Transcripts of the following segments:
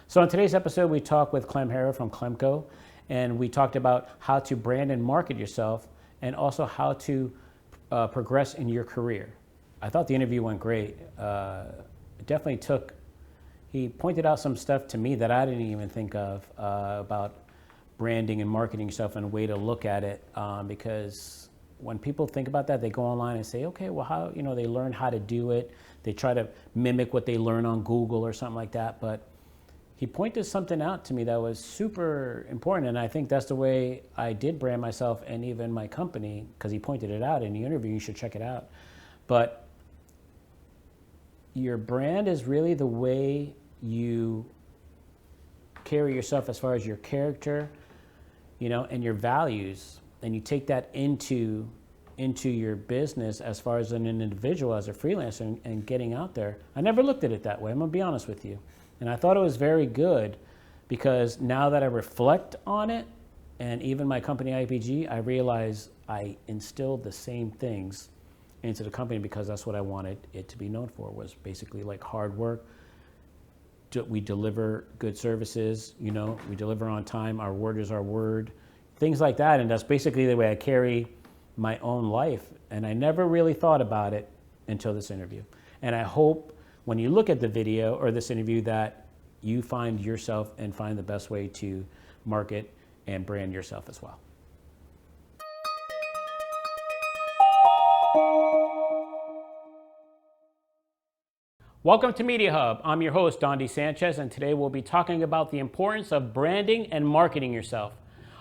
So in today's episode, we talked with Clem Harrod from Clemco, and we talked about how to brand and market yourself, and also how to progress in your career. I thought the interview went great. It definitely took. He pointed out some stuff to me that I didn't even think of about branding and marketing yourself and a way to look at it. Because when people think about that, they go online and say, okay, well, how, they learn how to do it. They try to mimic what they learn on Google or something like that. But he pointed something out to me that was super important. And I think that's the way I did brand myself and even my company, because he pointed it out in the interview. You should check it out. But your brand is really the way you carry yourself as far as your character, and your values. And you take that into your business as far as an individual, as a freelancer, and getting out there. I never looked at it that way. I'm gonna be honest with you. And I thought it was very good, because now that I reflect on it, and even my company IPG, I realize I instilled the same things into the company, because that's what I wanted it to be known for, was basically like hard work. We deliver good services, we deliver on time, our word is our word, things like that. And that's basically the way I carry my own life. And I never really thought about it until this interview. And I hope when you look at the video or this interview that you find yourself and find the best way to market and brand yourself as well. Welcome to Media Hub. I'm your host, Don D. Sanchez, and today we'll be talking about the importance of branding and marketing yourself.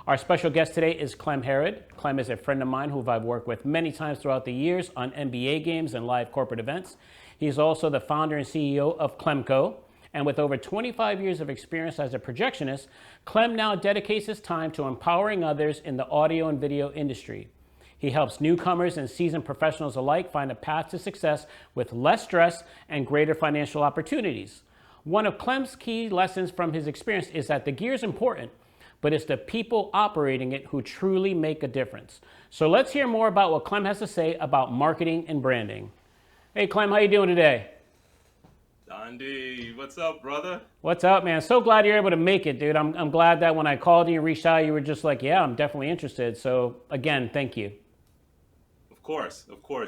Our special guest today is Clem Harrod. Clem is a friend of mine who I've worked with many times throughout the years on NBA games and live corporate events. He's also the founder and CEO of Clemco. And with over 25 years of experience as a projectionist, Clem now dedicates his time to empowering others in the audio and video industry. He helps newcomers and seasoned professionals alike find a path to success with less stress and greater financial opportunities. One of Clem's key lessons from his experience is that the gear is important, but it's the people operating it who truly make a difference. So let's hear more about what Clem has to say about marketing and branding. Hey, Clem, how you doing today? Don D, what's up, brother? What's up, man? So glad you're able to make it, dude. I'm glad that when I called you and reached out, you were just like, yeah, I'm definitely interested. So again, thank you. Of course.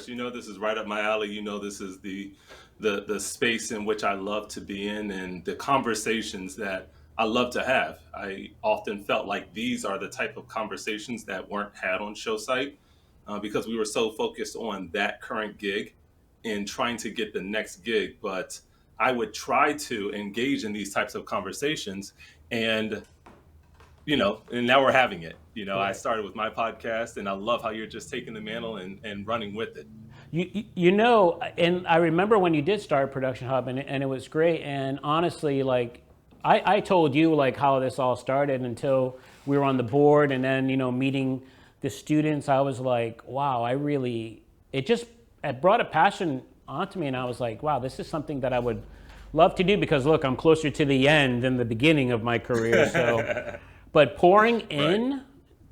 This is right up my alley. This is the space in which I love to be in, and the conversations that I love to have. I often felt like these are the type of conversations that weren't had on show site, because we were so focused on that current gig and trying to get the next gig. But I would try to engage in these types of conversations, and and now we're having it. Right. I started with my podcast, and I love how you're just taking the mantle and running with it. And I remember when you did start Production Hub, and it was great. And honestly, like, I told you like how this all started until we were on the board, and then, meeting the students, I was like, wow, it brought a passion onto me. And I was like, wow, this is something that I would love to do, because look, I'm closer to the end than the beginning of my career. So, but pouring in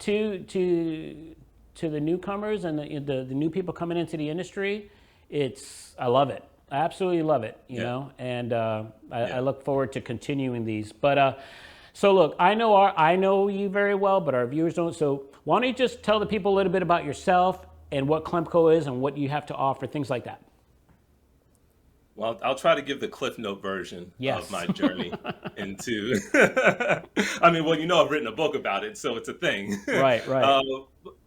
to the newcomers and the new people coming into the industry, I love it. I absolutely love it, you know, and I look forward to continuing these. But so look, I know you very well, but our viewers don't. So why don't you just tell the people a little bit about yourself and what Clemco is and what you have to offer, things like that. Well, I'll try to give the Cliff Note version of my journey into. I've written a book about it, so it's a thing. Right.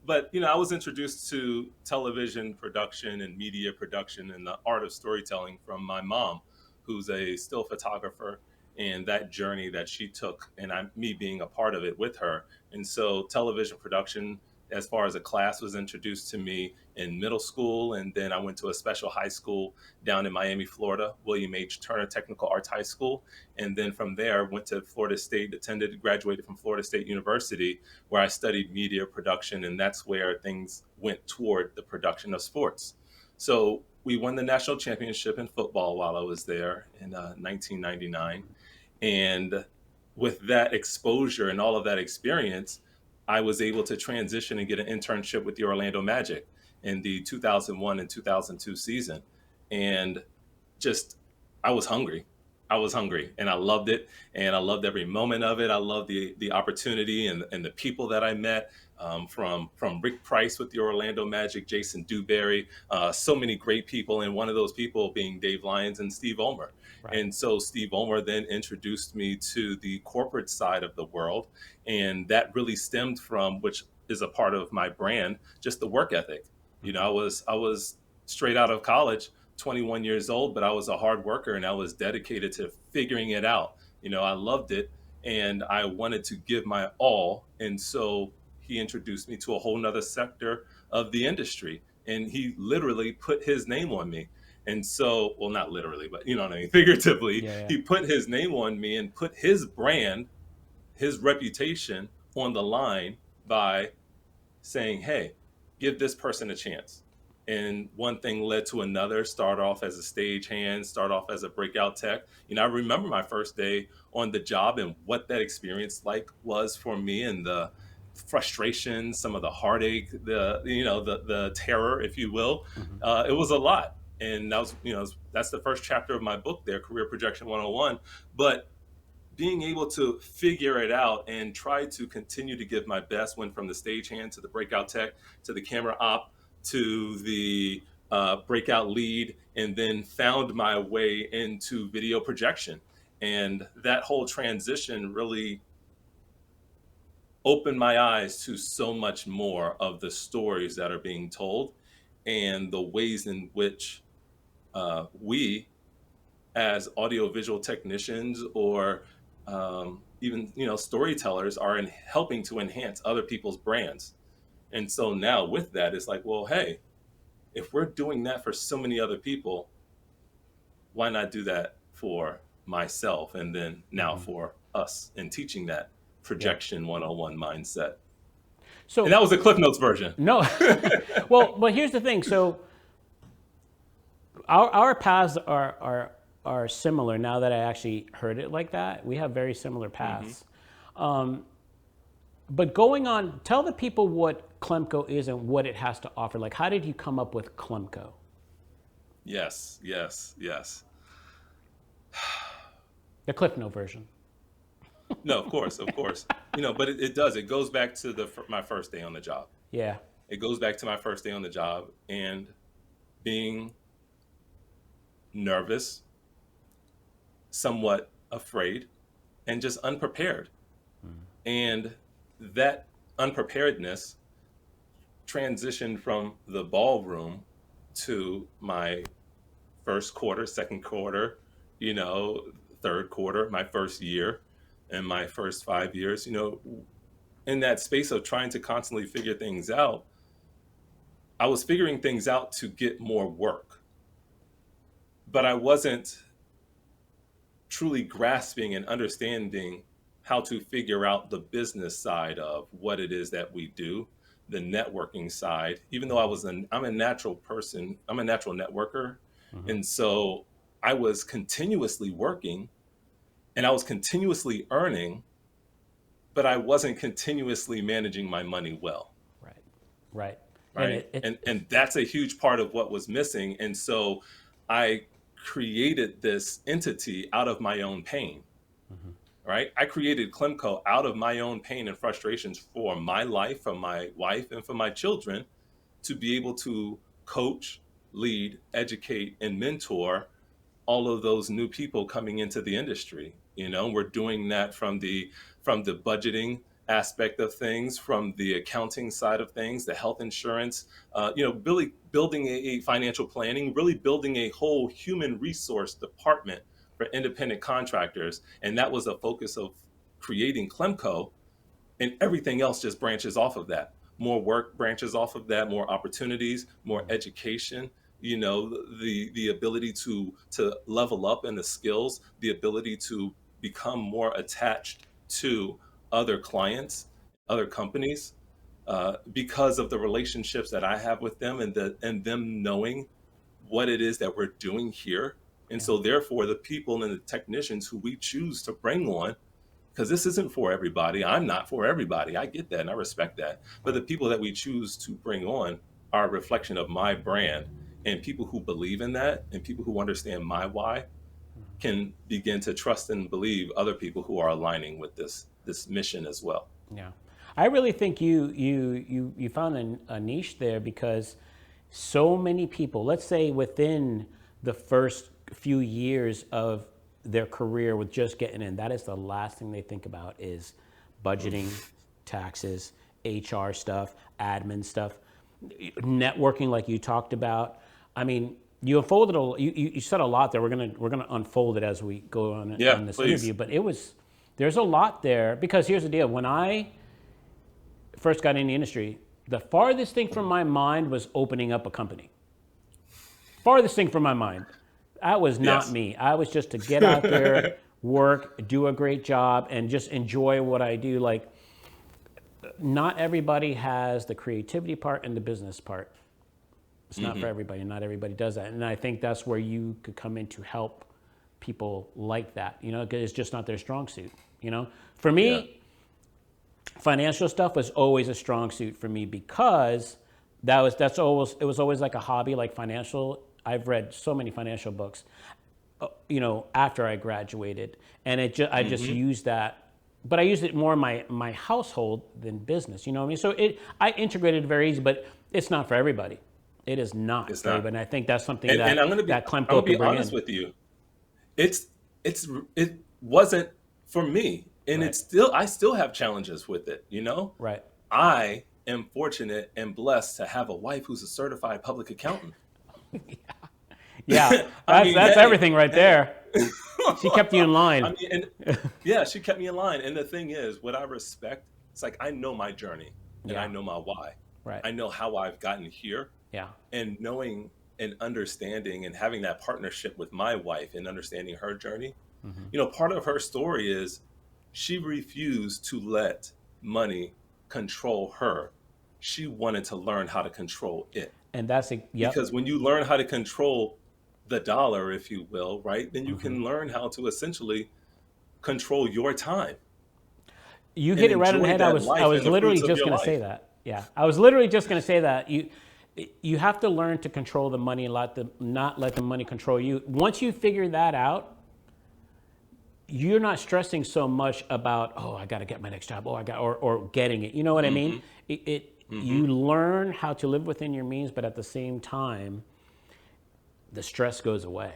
But I was introduced to television production and media production and the art of storytelling from my mom, who's a still photographer, and that journey that she took, and me being a part of it with her. And so television production, as far as a class, was introduced to me in middle school, and then I went to a special high school down in Miami, Florida, William H. Turner Technical Arts High School. And then from there, went to Florida State, graduated from Florida State University, where I studied media production, and that's where things went toward the production of sports. So we won the national championship in football while I was there in 1999. And with that exposure and all of that experience, I was able to transition and get an internship with the Orlando Magic in the 2001 and 2002 season. And I was hungry. I was hungry and I loved it, and I loved every moment of it. I loved the opportunity and the people that I met, from Rick Price with the Orlando Magic, Jason Dewberry, so many great people, and one of those people being Dave Lyons and Steve Omer. Right. And so Steve Omer then introduced me to the corporate side of the world, and that really stemmed from, which is a part of my brand, just the work ethic. Hmm. I was straight out of college, 21 years old, but I was a hard worker and I was dedicated to figuring it out. I loved it and I wanted to give my all. And so he introduced me to a whole nother sector of the industry. And he literally put his name on me. And so, well, not literally, but you know what I mean? Figuratively, Yeah, yeah. he put his name on me and put his brand, his reputation on the line by saying, hey, give this person a chance. And one thing led to another. Start off as a stagehand, start off as a breakout tech. I remember my first day on the job and what that experience was for me, and the frustration, some of the heartache, the terror, if you will. Hmm. It was a lot. And that's the first chapter of my book there, Career Projection 101. But being able to figure it out and try to continue to give my best, went from the stagehand to the breakout tech to the camera op to the breakout lead, and then found my way into video projection. And that whole transition really opened my eyes to so much more of the stories that are being told and the ways in which we as audiovisual technicians, or even storytellers, are in helping to enhance other people's brands. And so now with that, it's like, well, hey, if we're doing that for so many other people, why not do that for myself, and then now Hmm. for us, and teaching that Yeah. projection 101 mindset. And So that was the Cliff Notes version. no, well, but here's the thing. So our paths are similar. Now that I actually heard it like that, we have very similar Hmm. paths. But going on, tell the people what Clemco is and what it has to offer. Like, how did you come up with Clemco? Yes, yes, yes. The Cliff Note version. No, of course, of course. But it does. It goes back to my first day on the job. Yeah. It goes back to my first day on the job and being nervous, somewhat afraid, and just unprepared. And that unpreparedness transitioned from the ballroom to my first quarter, second quarter, you know, third quarter, my first year, and my first 5 years. In that space of trying to constantly figure things out, I was figuring things out to get more work, but I wasn't truly grasping and understanding how to figure out the business side of what it is that we do, the networking side. Even though I'm a natural person, I'm a natural networker, Hmm. and so I was continuously working and I was continuously earning, but I wasn't continuously managing my money well. Right. Right. And Right. And that's a huge part of what was missing. And so I created this entity out of my own pain. mhm, Right. I created Clemco out of my own pain and frustrations for my life, for my wife, and for my children, to be able to coach, lead, educate, and mentor all of those new people coming into the industry. We're doing that from the budgeting aspect of things, from the accounting side of things, the health insurance, really building a financial planning, really building a whole human resource department for independent contractors. And that was a focus of creating Clemco, and everything else just branches off of that. More work branches off of that, more opportunities, more mhm, education, the ability to level up in the skills, the ability to become more attached to other clients, other companies, because of the relationships that I have with them, and them knowing what it is that we're doing here. And yeah. so therefore the people and the technicians who we choose to bring on, because this isn't for everybody. I'm not for everybody. I get that and I respect that. But the Right. people that we choose to bring on are a reflection of my brand, and people who believe in that, and people who understand my why, can begin to trust and believe other people who are aligning with this mission as well. Yeah, I really think you found a niche there, because so many people, let's say within the first few years of their career with just getting in, that is the last thing they think about is budgeting, taxes, HR stuff, admin stuff, networking, like you talked about. I mean, you unfolded you said a lot there. We're gonna unfold it as we go Yeah, on this please. interview. But there's a lot there, because here's the deal. When I first got in the industry, the farthest thing from my mind was opening up a company. Farthest thing from my mind. That was not Yes. me. I was just to get out there, work, do a great job, and just enjoy what I do. Like, not everybody has the creativity part and the business part. It's not for everybody. Not everybody does that. And I think that's where you could come in to help people like that, because it's just not their strong suit. For Yeah. me, financial stuff was always a strong suit for me, because it was always like a hobby, like financial. I've read so many financial books, after I graduated, and I just used that, but I used it more in my household than business. You know what I mean? So I integrated it very easy, but it's not for everybody. It is not It's for not. everybody. And I think that's something And that I'm gonna be that I'm gonna Clemco be could bring honest in. with you. It's it wasn't for me, and Right. I still have challenges with it. Right. I am fortunate and blessed to have a wife who's a certified public accountant. Yeah. I That's mean, that's hey, everything right hey. there. She kept you in I line. mean, and yeah, she kept me in line. And the thing is, what I respect, it's like I know my journey and I Yeah. know my why. Right. I know how I've gotten here, Yeah. and knowing and understanding and having that partnership with my wife and understanding her journey. Part of her story is she refused to let money control her. She wanted to learn how to control it. And yep. Because when you learn how to control the dollar, if you will, right, then you can learn how to essentially control your time You and hit it right on the enjoy head. I that was I life was and the literally fruits of just your going to say life. that. Yeah, I was literally just going to say that you have to learn to control the money and not let the money control you. Once you figure that out, you're not stressing so much about, oh, I got to get my next job, or getting it. You know what I mean? Hmm. You Hmm. learn how to live within your means, but at the same time, the stress goes away,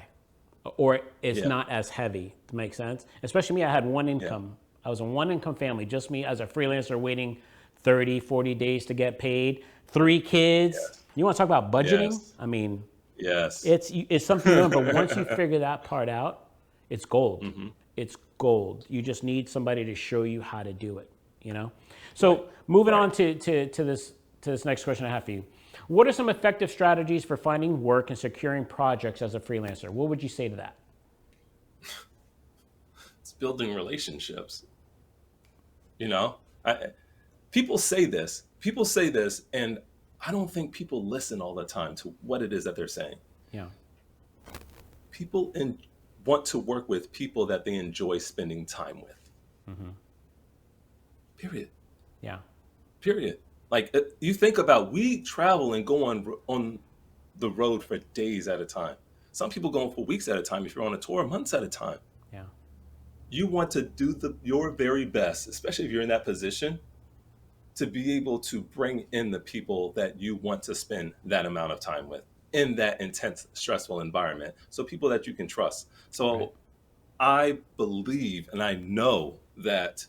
or it's Yeah. not as heavy. To make sense, especially me, I had one Yeah. income. I was a one income family, just me as a freelancer, waiting 30, 40 days to get paid. 3 kids. Yes. You want to talk about budgeting? Yes. I mean, Yes. it's something you learn, but once you figure that part out, it's gold. Hmm. It's gold. You just need somebody to show you how to do it. Right. So moving Right. on to this next question I have for you. What are some effective strategies for finding work and securing projects as a freelancer? What would you say to that? It's building relationships. You know, I, people say this, and I don't think people listen all the time to what it is that they're saying. Yeah. People want to work with people that they enjoy spending time with. Period. Yeah. Period. Like you think about, we travel and go on the road for days at a time. Some people going for weeks at a time. If you're on a tour, months at a time. Yeah. You want to do your very best, especially if you're in that position, to be able to bring in the people that you want to spend that amount of time with in that intense, stressful environment. So people that you can trust. Right. So I believe and I know that,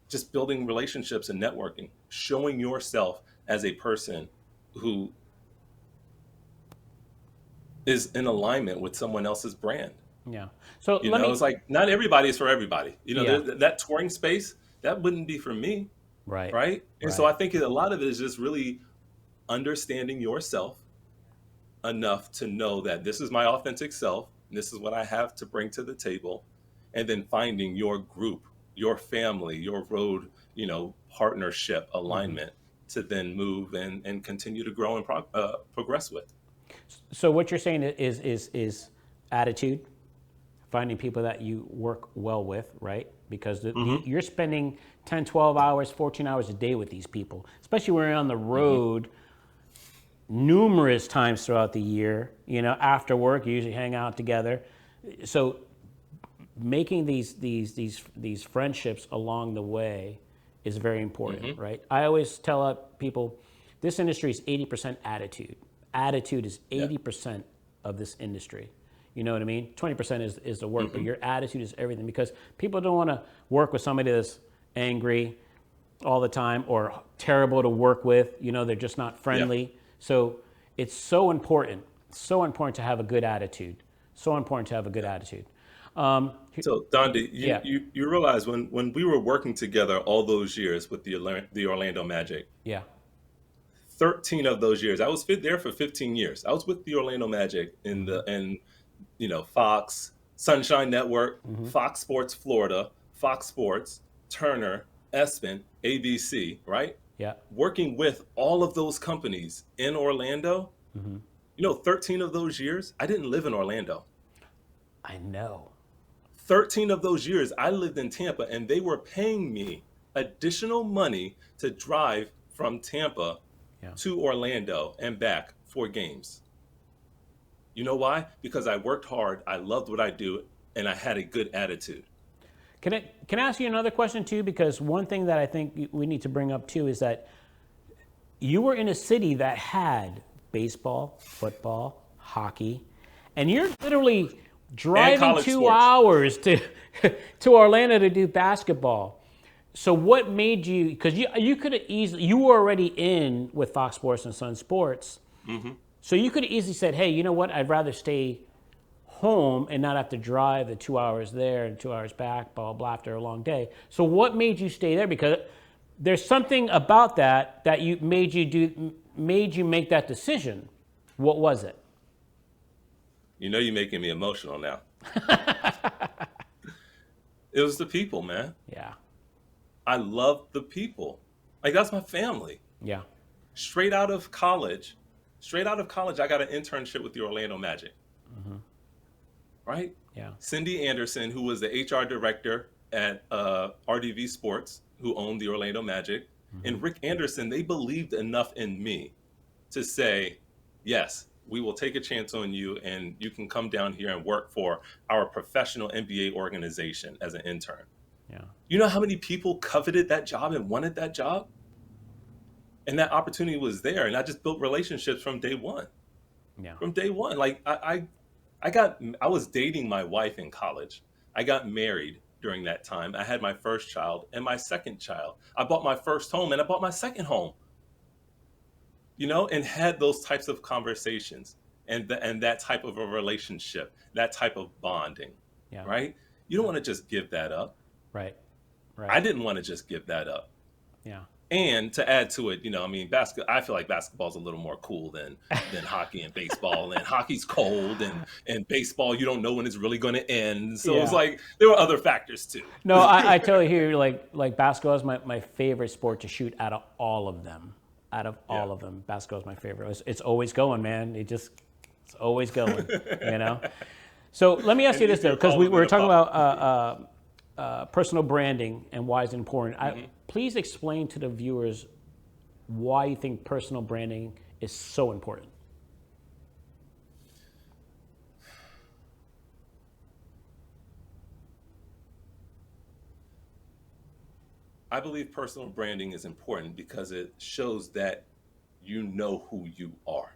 just building relationships and networking, showing yourself as a person who is in alignment with someone else's brand. Yeah. So let It's me. like not everybody is for everybody. Yeah. That touring space, that wouldn't be for me, Right. right? And so Right. I think a lot of it is just really understanding yourself enough to know that this is my authentic self, and this is what I have to bring to the table, and then finding your group, your family, your road, partnership alignment to then move and continue to grow and progress with. So what you're saying is attitude, finding people that you work well with, right? Because Hmm. you're spending 10, 12 hours, 14 hours a day with these people, especially when you're on the Hmm. road numerous times throughout the year. After work, you usually hang out together. So making these friendships along the way is very important, right? I always tell people this industry is 80% attitude. Attitude is Yeah. 80% of this industry. You know what I mean? 20% is the work, but your attitude is everything, because people don't want to work with somebody that's angry all the time or terrible to work with. You know, they're just not Yeah. friendly. So it's so important to have a good attitude. So important to have a good attitude. Um, So, Dondi, yeah, you realize when we were working together all those years with the Orlando Magic, yeah, 13 of those years, I was there for 15 years. I was with the Orlando Magic in Fox, Sunshine Network, Fox Sports Florida, Fox Sports, Turner, ESPN, ABC, right? yeah. Working with all of those companies in Orlando, 13 of those years, I didn't live in Orlando. I know. 13 of those years, I lived in Tampa, and they were paying me additional money to drive from Tampa Yeah. to Orlando and back for games. You know why? Because I worked hard, I loved what I do, and I had a good attitude. Can I ask you another question too? Because one thing that I think we need to bring up too is that you were in a city that had baseball, football, hockey, and you're literally And driving college two sports. hours to to Orlando to do basketball. So what made you? Because you could have easily, you were already in with Fox Sports and Sun Sports, hmm so you could have easily said, hey, you know what? I'd rather stay home and not have to drive the 2 hours there and 2 hours back, blah, blah, blah, after a long day. So what made you stay there? Because there's something about that you made you make that decision. What was it? You know, you're making me emotional now. It was the people, man. Yeah, I love the people. Like, that's my family. yeah, Straight out of college, I got an internship with the Orlando Magic, right? yeah, Cindy Anderson, who was the HR director at RDV Sports, who owned the Orlando Magic, and Rick Anderson, they believed enough in me to say, yes, we will take a chance on you, and you can come down here and work for our professional NBA organization as an intern. yeah, You know how many people coveted that job and wanted that job? And that opportunity was there. And I just built relationships from day one. yeah. From day one. Like I was dating my wife in college. I got married during that time. I had my first child and my second child. I bought my first home and I bought my second home, and had those types of conversations and that type of a relationship, that type of bonding, Yeah. right? You don't want to just give that up. Right, I right. didn't want to just give that up. Yeah, And to add to it, I feel like basketball's a little more cool than hockey and baseball. And hockey's cold, and baseball, you don't know when it's really going to end. So it's yeah. like there were other factors too. No, I totally hear you. Like basketball is my favorite sport to shoot out of all of them. Out of Yeah. all of them, basketball is my favorite. It's always going, man. It's always going. You know. So let me ask And you this though, you're because we calling were it a talking pop. about personal branding and why it's important. Mhm. Please explain to the viewers why you think personal branding is so important. I believe personal branding is important because it shows that you know who you are.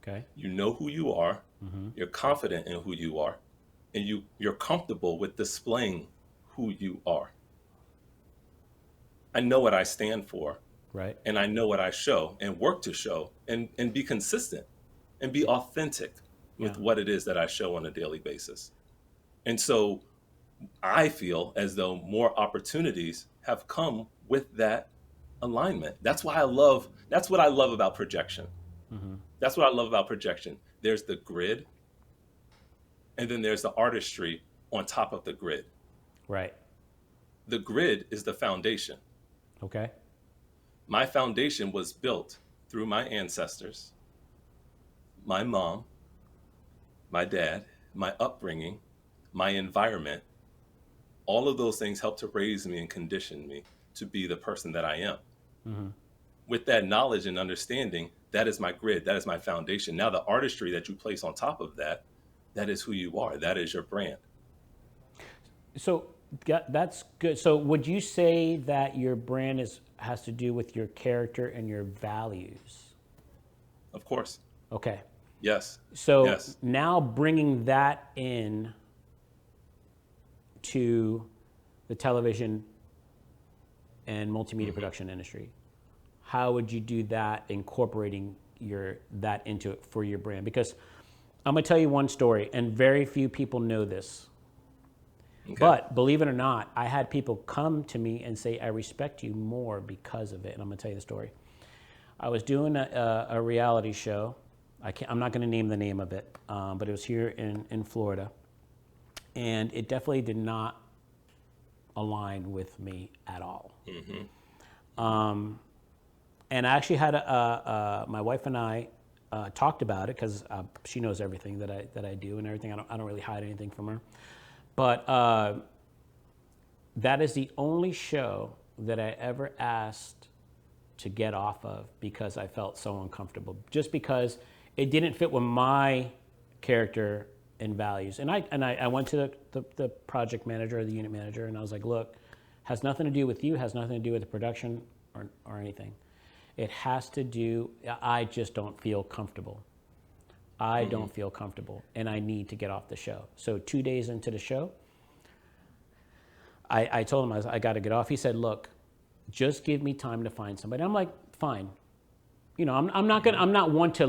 Okay. You know who you are. You're confident in who you are, and you're comfortable with displaying who you are. I know what I stand for, Right. and I know what I show and work to show, and be consistent and be authentic Yeah. with what it is that I show on a daily basis. And so I feel as though more opportunities have come with that alignment. That's what I love about projection. Mm-hmm. That's what I love about projection. There's the grid, and then there's the artistry on top of the grid. Right. The grid is the foundation. Okay. My foundation was built through my ancestors, my mom, my dad, my upbringing, my environment. All of those things helped to raise me and condition me to be the person that I am. Mm-hmm. with that knowledge and understanding, that is my grid, that is my foundation. Now the artistry that you place on top of that, that is who you are, that is your brand. So that's good. So would you say that your brand has to do with your character and your values? Of course. Okay. Yes. So Yes. now bringing that in to the television and multimedia production industry, how would you do that, incorporating that into it for your brand? Because I'm gonna tell you one story, and very few people know this. Okay. But believe it or not, I had people come to me and say, I respect you more because of it. And I'm going to tell you the story. I was doing a reality show. I'm not going to name the name of it, but it was here in Florida. And it definitely did not align with me at all. And I actually had my wife and I talked about it, because she knows everything that I do and everything. I don't really hide anything from her. But that is the only show that I ever asked to get off of, because I felt so uncomfortable, just because it didn't fit with my character and values. And I went to the project manager or the unit manager, and I was like, look, has nothing to do with you, has nothing to do with the production or anything. It has to do, I just don't feel comfortable. I don't feel comfortable, and I need to get off the show. So 2 days into the show, I told him I got to get off. He said, look, just give me time to find somebody. I'm like, fine. You know, I'm not one to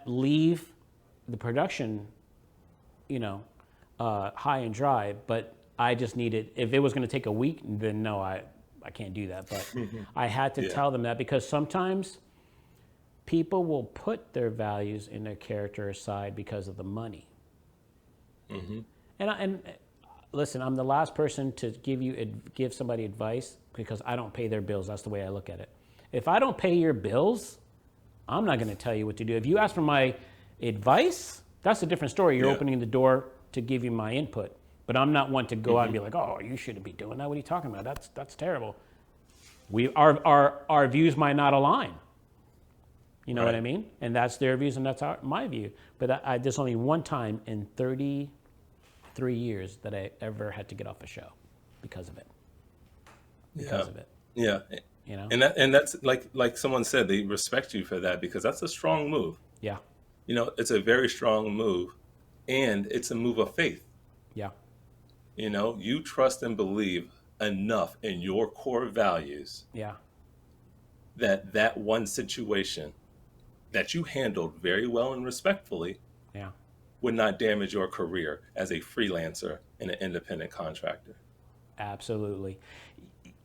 leave the production, high and dry, but I just needed, if it was going to take a week, then no, I can't do that. But I had to tell them that, because sometimes people will put their values and their character aside because of the money. And listen, I'm the last person to give somebody advice, because I don't pay their bills. That's the way I look at it. If I don't pay your bills, I'm not going to tell you what to do. If you ask for my advice, that's a different story. You're opening the door to give you my input. But I'm not one to go out and be like, oh, you shouldn't be doing that. What are you talking about? That's terrible. Our views might not align. You know what I mean? And that's their views, and that's my view. But there's only one time in 33 years that I ever had to get off a show because of it. Because of it. Yeah. You know? And that's like someone said, they respect you for that, because that's a strong move. Yeah. You know, it's a very strong move, and it's a move of faith. Yeah. You know, you trust and believe enough in your core values. Yeah. That one situation that you handled very well and respectfully would not damage your career as a freelancer and an independent contractor. Absolutely.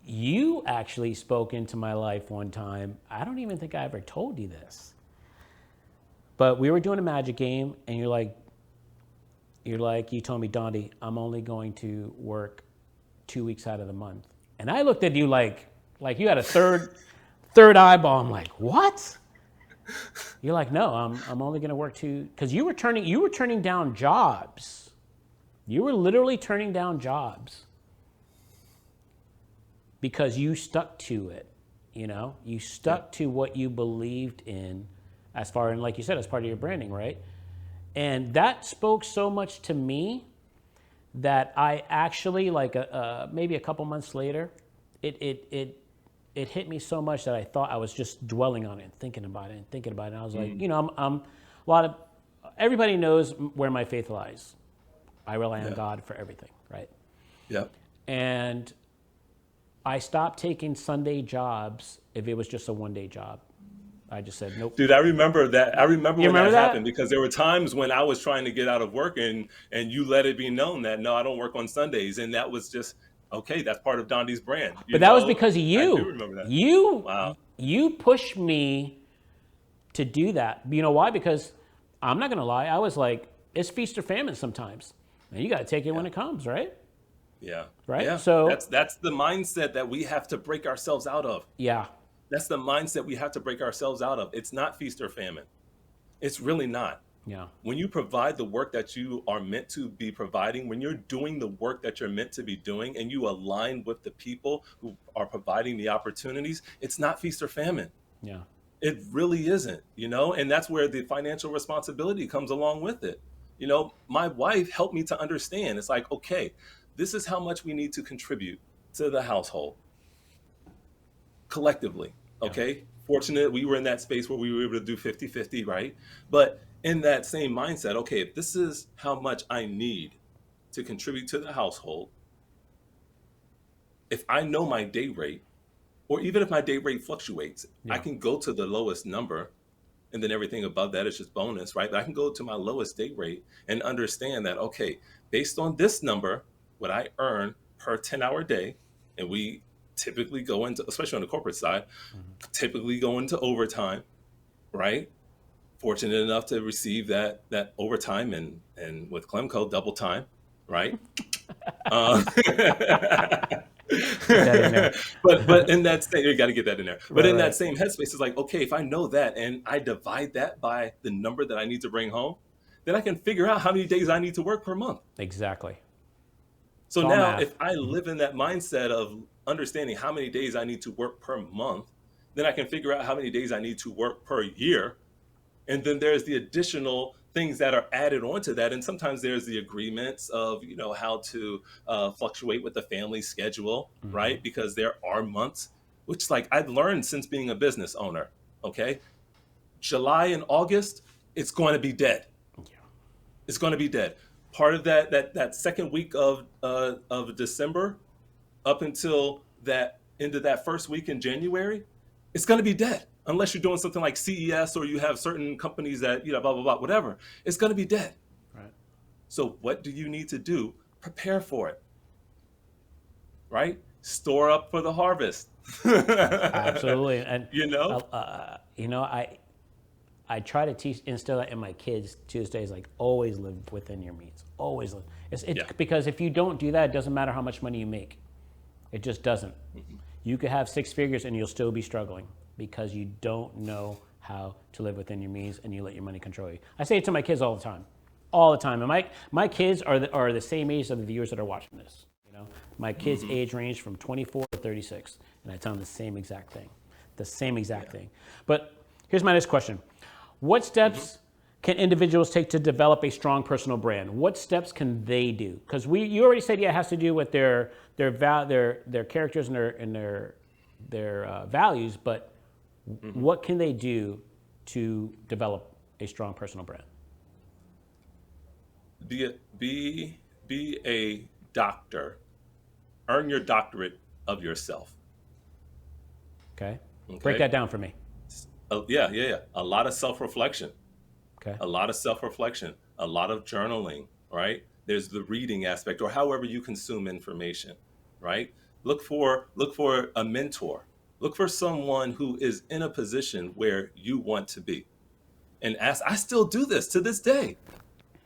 You actually spoke into my life one time. I don't even think I ever told you this. But we were doing a Magic game, and you told me, Dondi, I'm only going to work 2 weeks out of the month. And I looked at you like you had a third eyeball. I'm like, what? You're like, no, I'm only going to work 2, because you were turning down jobs. You were literally turning down jobs because you stuck to it. You stuck to what you believed in, as far, and like you said, as part of your branding, right? And that spoke so much to me that I actually, maybe a couple months later, it hit me so much that I thought I was just dwelling on it and thinking about it. And I was like, everybody knows where my faith lies. I rely on God for everything, right? Yeah. And I stopped taking Sunday jobs if it was just a one-day job. I just said, nope. Dude, I remember that. I remember when that that happened, because there were times when I was trying to get out of work, and you let it be known that, no, I don't work on Sundays. And that was just, okay, that's part of Dondi's brand. But that was because of you. I do remember that. Wow. You pushed me to do that. You know why? Because I'm not going to lie. I was like, it's feast or famine sometimes. And you got to take it when it comes, right? Yeah. Right? Yeah. So that's the mindset that we have to break ourselves out of. Yeah. That's the mindset we have to break ourselves out of. It's not feast or famine. It's really not. Yeah. When you provide the work that you are meant to be providing, when you're doing the work that you're meant to be doing, and you align with the people who are providing the opportunities, it's not feast or famine. Yeah. It really isn't, and that's where the financial responsibility comes along with it. My wife helped me to understand. It's like, okay, this is how much we need to contribute to the household collectively. Yeah. Okay. Fortunate we were in that space where we were able to do 50-50, right? But in that same mindset, okay, if this is how much I need to contribute to the household, if I know my day rate, or even if my day rate fluctuates, I Yeah. can go to the lowest number, and then everything above that is just bonus, right? But I can go to my lowest day rate and understand that, okay, based on this number, what I earn per 10-hour day, and we typically go into, especially on the corporate side, typically go into overtime, right? Fortunate enough to receive that overtime, and with Clemco double time, right? Uh, Get that in there. but in that same, you got to get that in there. But Right, in that right. same headspace, it's like, okay, if I know that and I divide that by the number that I need to bring home, then I can figure out how many days I need to work per month. Exactly. It's So all now, math. if I live in that mindset of understanding how many days I need to work per month, then I can figure out how many days I need to work per year. And then there's the additional things that are added onto that. And sometimes there's the agreements of, how to fluctuate with the family schedule, Mm-hmm. right? Because there are months, which like I've learned since being a business owner, okay? July and August, it's going to be dead. Yeah. It's going to be dead. Part of that second week of December up until that end of that first week in January, it's going to be dead unless you're doing something like CES or you have certain companies that, blah, blah, blah, whatever. It's going to be dead. Right. So what do you need to do? Prepare for it, right? Store up for the harvest. Absolutely. And you know? I try to teach instill that in my kids Tuesdays, like always live within your means. Always live. It's Yeah. because if you don't do that, it doesn't matter how much money you make. It just doesn't. You could have six figures and you'll still be struggling because you don't know how to live within your means and you let your money control you. I say it to my kids all the time. All the time. And my kids are the same age of the viewers that are watching this. My kids age range from 24 to 36. And I tell them the same exact thing. The same exact thing. But here's my next question. What steps can individuals take to develop a strong personal brand? What steps can they do? Because you already said, yeah, it has to do with their characters and their values, but what can they do to develop a strong personal brand? Be a doctor. Earn your doctorate of yourself. Okay. Okay. Break that down for me. Yeah. A lot of self-reflection. Okay. A lot of self-reflection, a lot of journaling, right? There's the reading aspect, or however you consume information, right? Look for a mentor. Look for someone who is in a position where you want to be. And ask, I still do this to this day.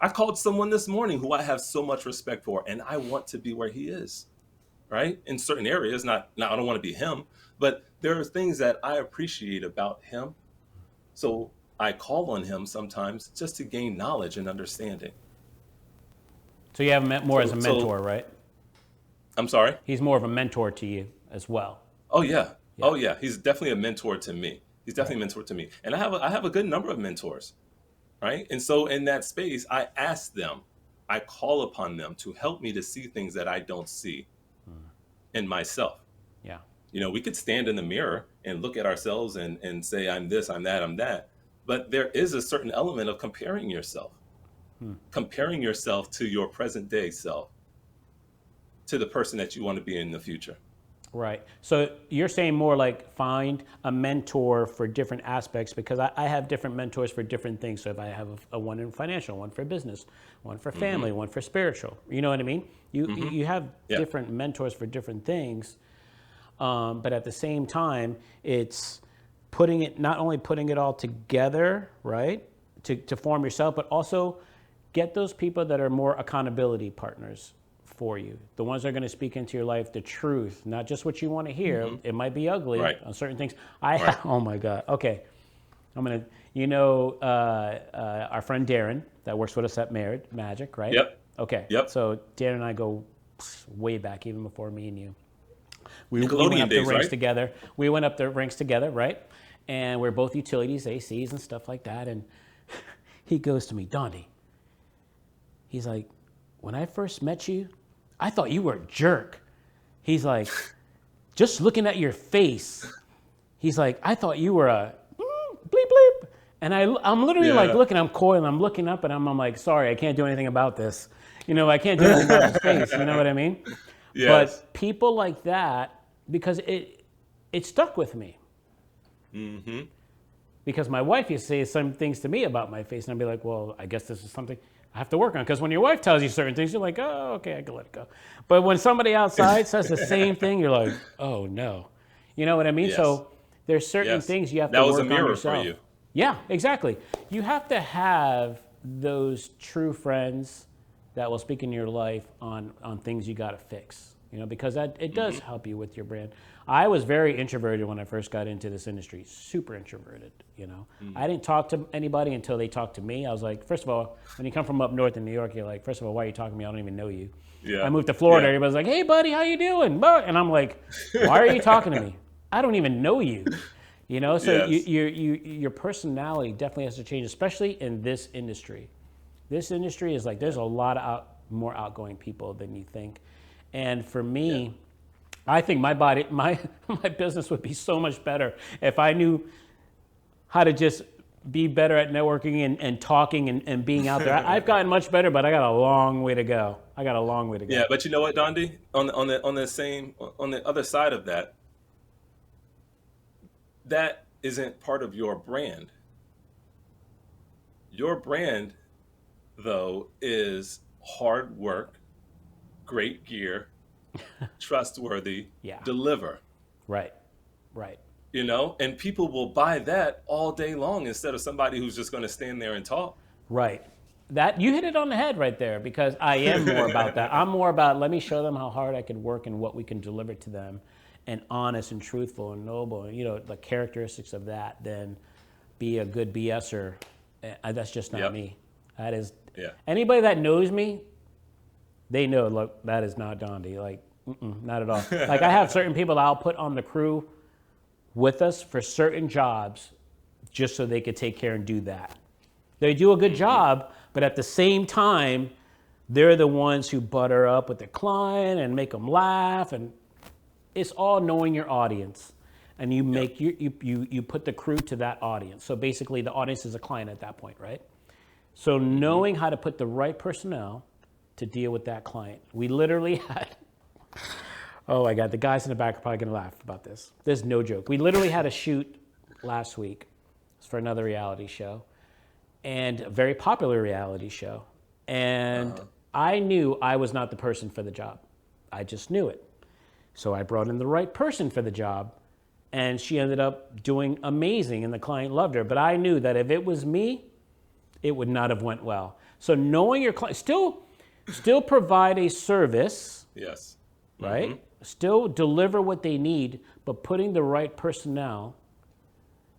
I called someone this morning who I have so much respect for, and I want to be where he is, right? In certain areas, not I don't want to be him, but there are things that I appreciate about him. So I call on him sometimes just to gain knowledge and understanding. So you have him more as a So mentor, right? I'm sorry. He's more of a mentor to you as well. Oh yeah. Yeah. Oh yeah. He's definitely a mentor to me. He's definitely a mentor to me, and I have a good number of mentors, right? And so in that space, I ask them, I call upon them to help me to see things that I don't see in myself. Yeah. We could stand in the mirror and look at ourselves and say, I'm this, I'm that, I'm that. But there is a certain element of comparing yourself to your present day self, to the person that you want to be in the future. Right. So you're saying more like find a mentor for different aspects, because I have different mentors for different things. So if I have a one in financial, one for business, one for family, one for spiritual, you know what I mean? You have different mentors for different things. But at the same time, it's not only putting it all together, right, to form yourself, but also get those people that are more accountability partners for you. The ones that are going to speak into your life the truth, not just what you want to hear. It might be ugly on certain things. Oh my God. Okay. I'm going to, our friend Darren that works with us at Magic, right? Yep. Okay. Yep. So Darren and I go way back, even before me and you. We went Nickelodeon up days, the ranks right? together. We went up the ranks together, right? and we're both utilities, ACs and stuff like that. And he goes to me, Dondi, he's like, when I first met you, I thought you were a jerk. He's like, just looking at your face, he's like, I thought you were a bleep bleep. And I'm literally like Yeah. looking, I'm coy, and I'm looking up, and I'm like, sorry, I can't do anything about this. I can't do anything about his face. You know what I mean? Yes. But people like that, because it stuck with me. Mm-hmm. Because my wife used to say some things to me about my face, and I'd be like, well, I guess this is something I have to work on. Because when your wife tells you certain things, you're like, oh, okay, I can let it go. But when somebody outside says the same thing, you're like, oh, no. You know what I mean? Yes. So there's certain Yes. things you have That to was a work on mirror for yourself. you. Yeah, exactly. You have to have those true friends that will speak in your life on things you got to fix, because it does help you with your brand. I was very introverted when I first got into this industry, super introverted, I didn't talk to anybody until they talked to me. I was like, first of all, when you come from up north in New York, you're like, first of all, why are you talking to me? I don't even know you. Yeah. I moved to Florida, Yeah. everybody's like, hey buddy, how you doing? And I'm like, why are you talking to me? I don't even know you. So Yes. your personality definitely has to change, especially in this industry. This industry is like, there's a lot of more outgoing people than you think. And for Yeah. me, I think my business would be so much better if I knew how to just be better at networking and talking and being out there. I've gotten much better, but I got a long way to go. Yeah, but you know what, Dondi? On the other side of that, that isn't part of your brand. Your brand, though, is hard work, great gear, trustworthy, Yeah. deliver. Right. Right. And people will buy that all day long instead of somebody who's just going to stand there and talk. Right. That you hit it on the head right there, because I am more about that. I'm more about, let me show them how hard I can work and what we can deliver to them, and honest and truthful and noble, the characteristics of that, than be a good BSer. That's just not Yep. me. That is, Yeah. anybody that knows me, they know, look, that is not Dondi. Like, not at all. Like, I have certain people that I'll put on the crew with us for certain jobs just so they could take care and do that. They do a good job, but at the same time, they're the ones who butter up with the client and make them laugh. And it's all knowing your audience. And you make you put the crew to that audience. So basically, the audience is a client at that point, right? So knowing how to put the right personnel to deal with that client. We literally had, oh my God, the guys in the back are probably going to laugh about this. There's no joke. We literally had a shoot last week. It's for another reality show, and a very popular reality show. And I knew I was not the person for the job. I just knew it. So I brought in the right person for the job, and she ended up doing amazing, and the client loved her. But I knew that if it was me, it would not have went well. So knowing your client, still provide a service, Yes. right? Still deliver what they need, but putting the right personnel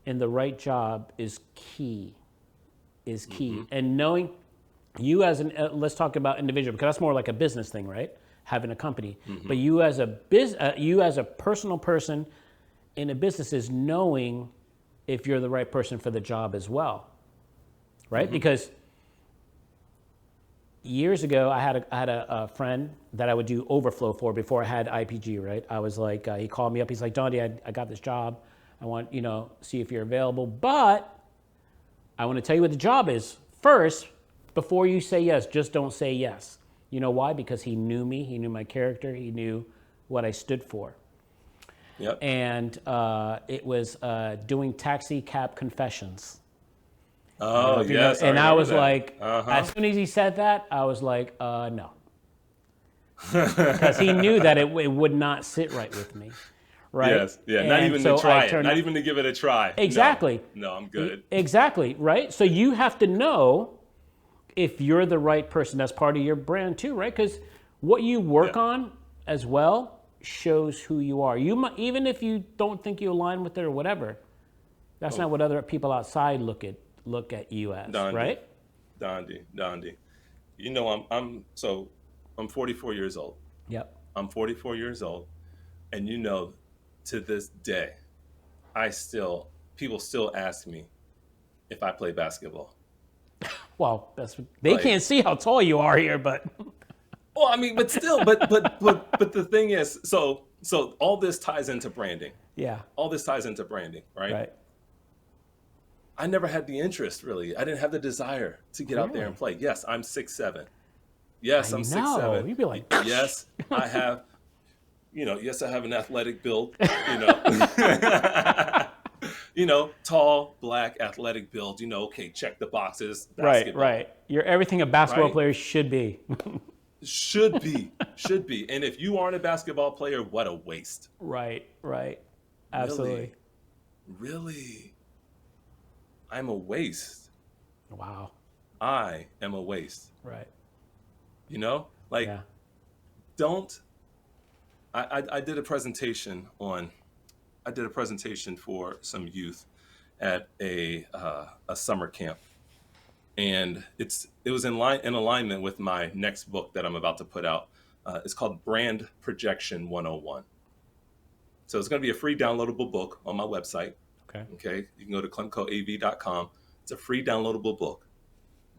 in the right job is key. And knowing you as let's talk about individual, because that's more like a business thing, right? Having a company. But you as a personal person in a business is knowing if you're the right person for the job as well, right? Because years ago, I had a friend that I would do overflow for before I had IPG, right? I was like, he called me up. He's like, Dondi, I got this job. I want, see if you're available. But I want to tell you what the job is first. Before you say yes, just don't say yes. You know why? Because he knew me. He knew my character. He knew what I stood for. Yep. And it was doing taxi cab confessions. Oh, yes. And I was that. like, as soon as he said that, I was like, no. Because he knew that it would not sit right with me. Right? Yes. Yeah. Not And even so to try I it. turned- Not even to give it a try. Exactly. No, I'm good. Exactly, right? So you have to know if you're the right person. That's part of your brand too, right? Because what you work on as well shows who you are. You might, even if you don't think you align with it or whatever, that's not what other people outside look at you as, Dondi, right? Dondi. I'm 44 years old. Yep. I'm 44 years old, and to this day, I still people still ask me if I play basketball. Well, they Like, can't see how tall you are here, but well, I mean, but still, but the thing is, so all this ties into branding. yeah, All this ties into branding, right? right. I never had the interest really. I didn't have the desire to get out there and Really? play. Yes, I'm 6'7". I Yes, I'm six know. seven. You'd be like, Yes, I have, yes, I have an athletic build, you know. Tall, black, athletic build, okay, check the boxes, right, basketball, right. You're everything a basketball right? player should be. Should be, should be. And if you aren't a basketball player, what a waste. Right, right. Absolutely. Really, really, I'm a waste. Wow. I am a waste. Right. Like, Yeah. don't. I did a presentation for some youth at a summer camp, and it was in alignment with my next book that I'm about to put out. It's called Brand Projection 101. So it's going to be a free downloadable book on my website. Okay. Okay, you can go to clemcoav.com. It's a free downloadable book,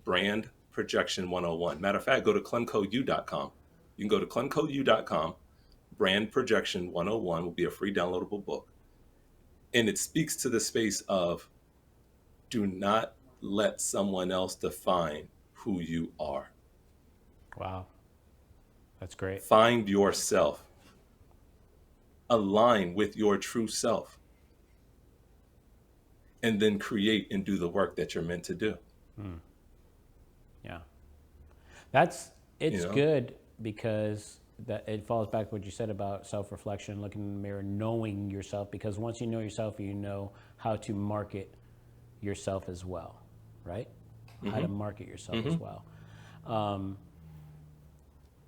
Brand Projection 101. Matter of fact, go to clemcoau.com. You can go to clemcoau.com. Brand Projection 101 will be a free downloadable book. And it speaks to the space of, do not let someone else define who you are. Wow. That's great. Find yourself. Align with your true self. And then create and do the work that you're meant to do. Yeah. It's good because that it falls back to what you said about self-reflection, looking in the mirror, knowing yourself, because once you know yourself, you know how to market yourself as well, right? How to market yourself as well.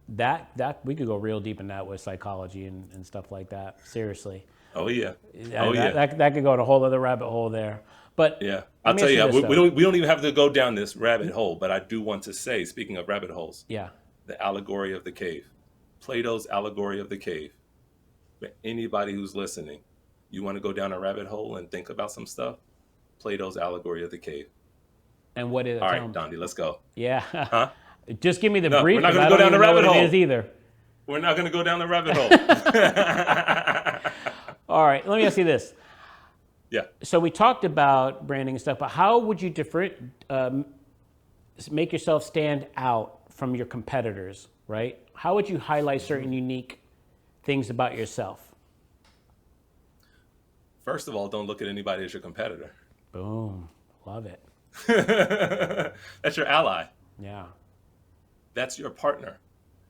That we could go real deep in that with psychology and stuff like that. Seriously. Oh yeah. That could go to a whole other rabbit hole there. But Yeah. let I'll me tell ask you, this, we don't even have to go down this rabbit hole, but I do want to say, speaking of rabbit holes, yeah. the allegory of the cave. Plato's allegory of the cave. But anybody who's listening, you want to go down a rabbit hole and think about some stuff? Plato's allegory of the cave. And what did it All tell right, him? Dondi, let's go. Yeah. Huh? Just give me the No, brief we're not because going I to go don't down the even know what rabbit it hole. is either. We're not going to go down the rabbit hole. All right, let me ask you this. Yeah. So we talked about branding and stuff, but how would you make yourself stand out from your competitors, right? How would you highlight certain unique things about yourself? First of all, don't look at anybody as your competitor. Boom. Love it. That's your ally. Yeah. That's your partner.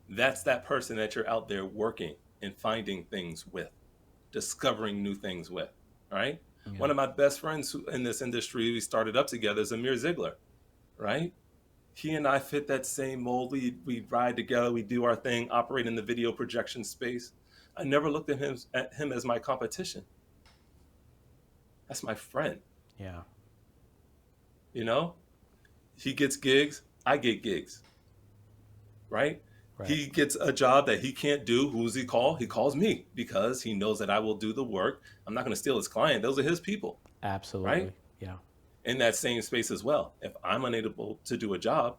That's that person that you're out there working and finding things with, discovering new things with, right? Yeah. One of my best friends in this industry, we started up together, is Amir Ziegler, right? He and I fit that same mold. We ride together, we do our thing, operate in the video projection space. I never looked at him as my competition. That's my friend. Yeah. He gets gigs, I get gigs, right? He gets a job that he can't do. Who's he call? He calls me because he knows that I will do the work. I'm not going to steal his client. Those are his people. Absolutely. Right? Yeah. In that same space as well. If I'm unable to do a job,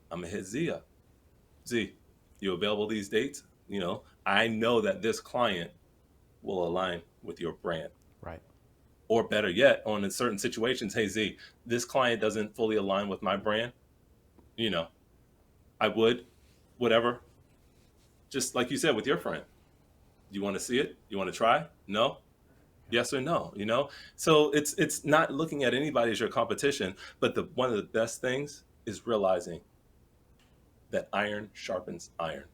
I'm going to hit Z up. Z, you available these dates? I know that this client will align with your brand. Right. Or better yet, in certain situations, hey Z, this client doesn't fully align with my brand. I would, whatever. Just like you said with your friend. Do you want to see it? You want to try? No? Yes or no? So it's not looking at anybody as your competition, but one of the best things is realizing that iron sharpens iron.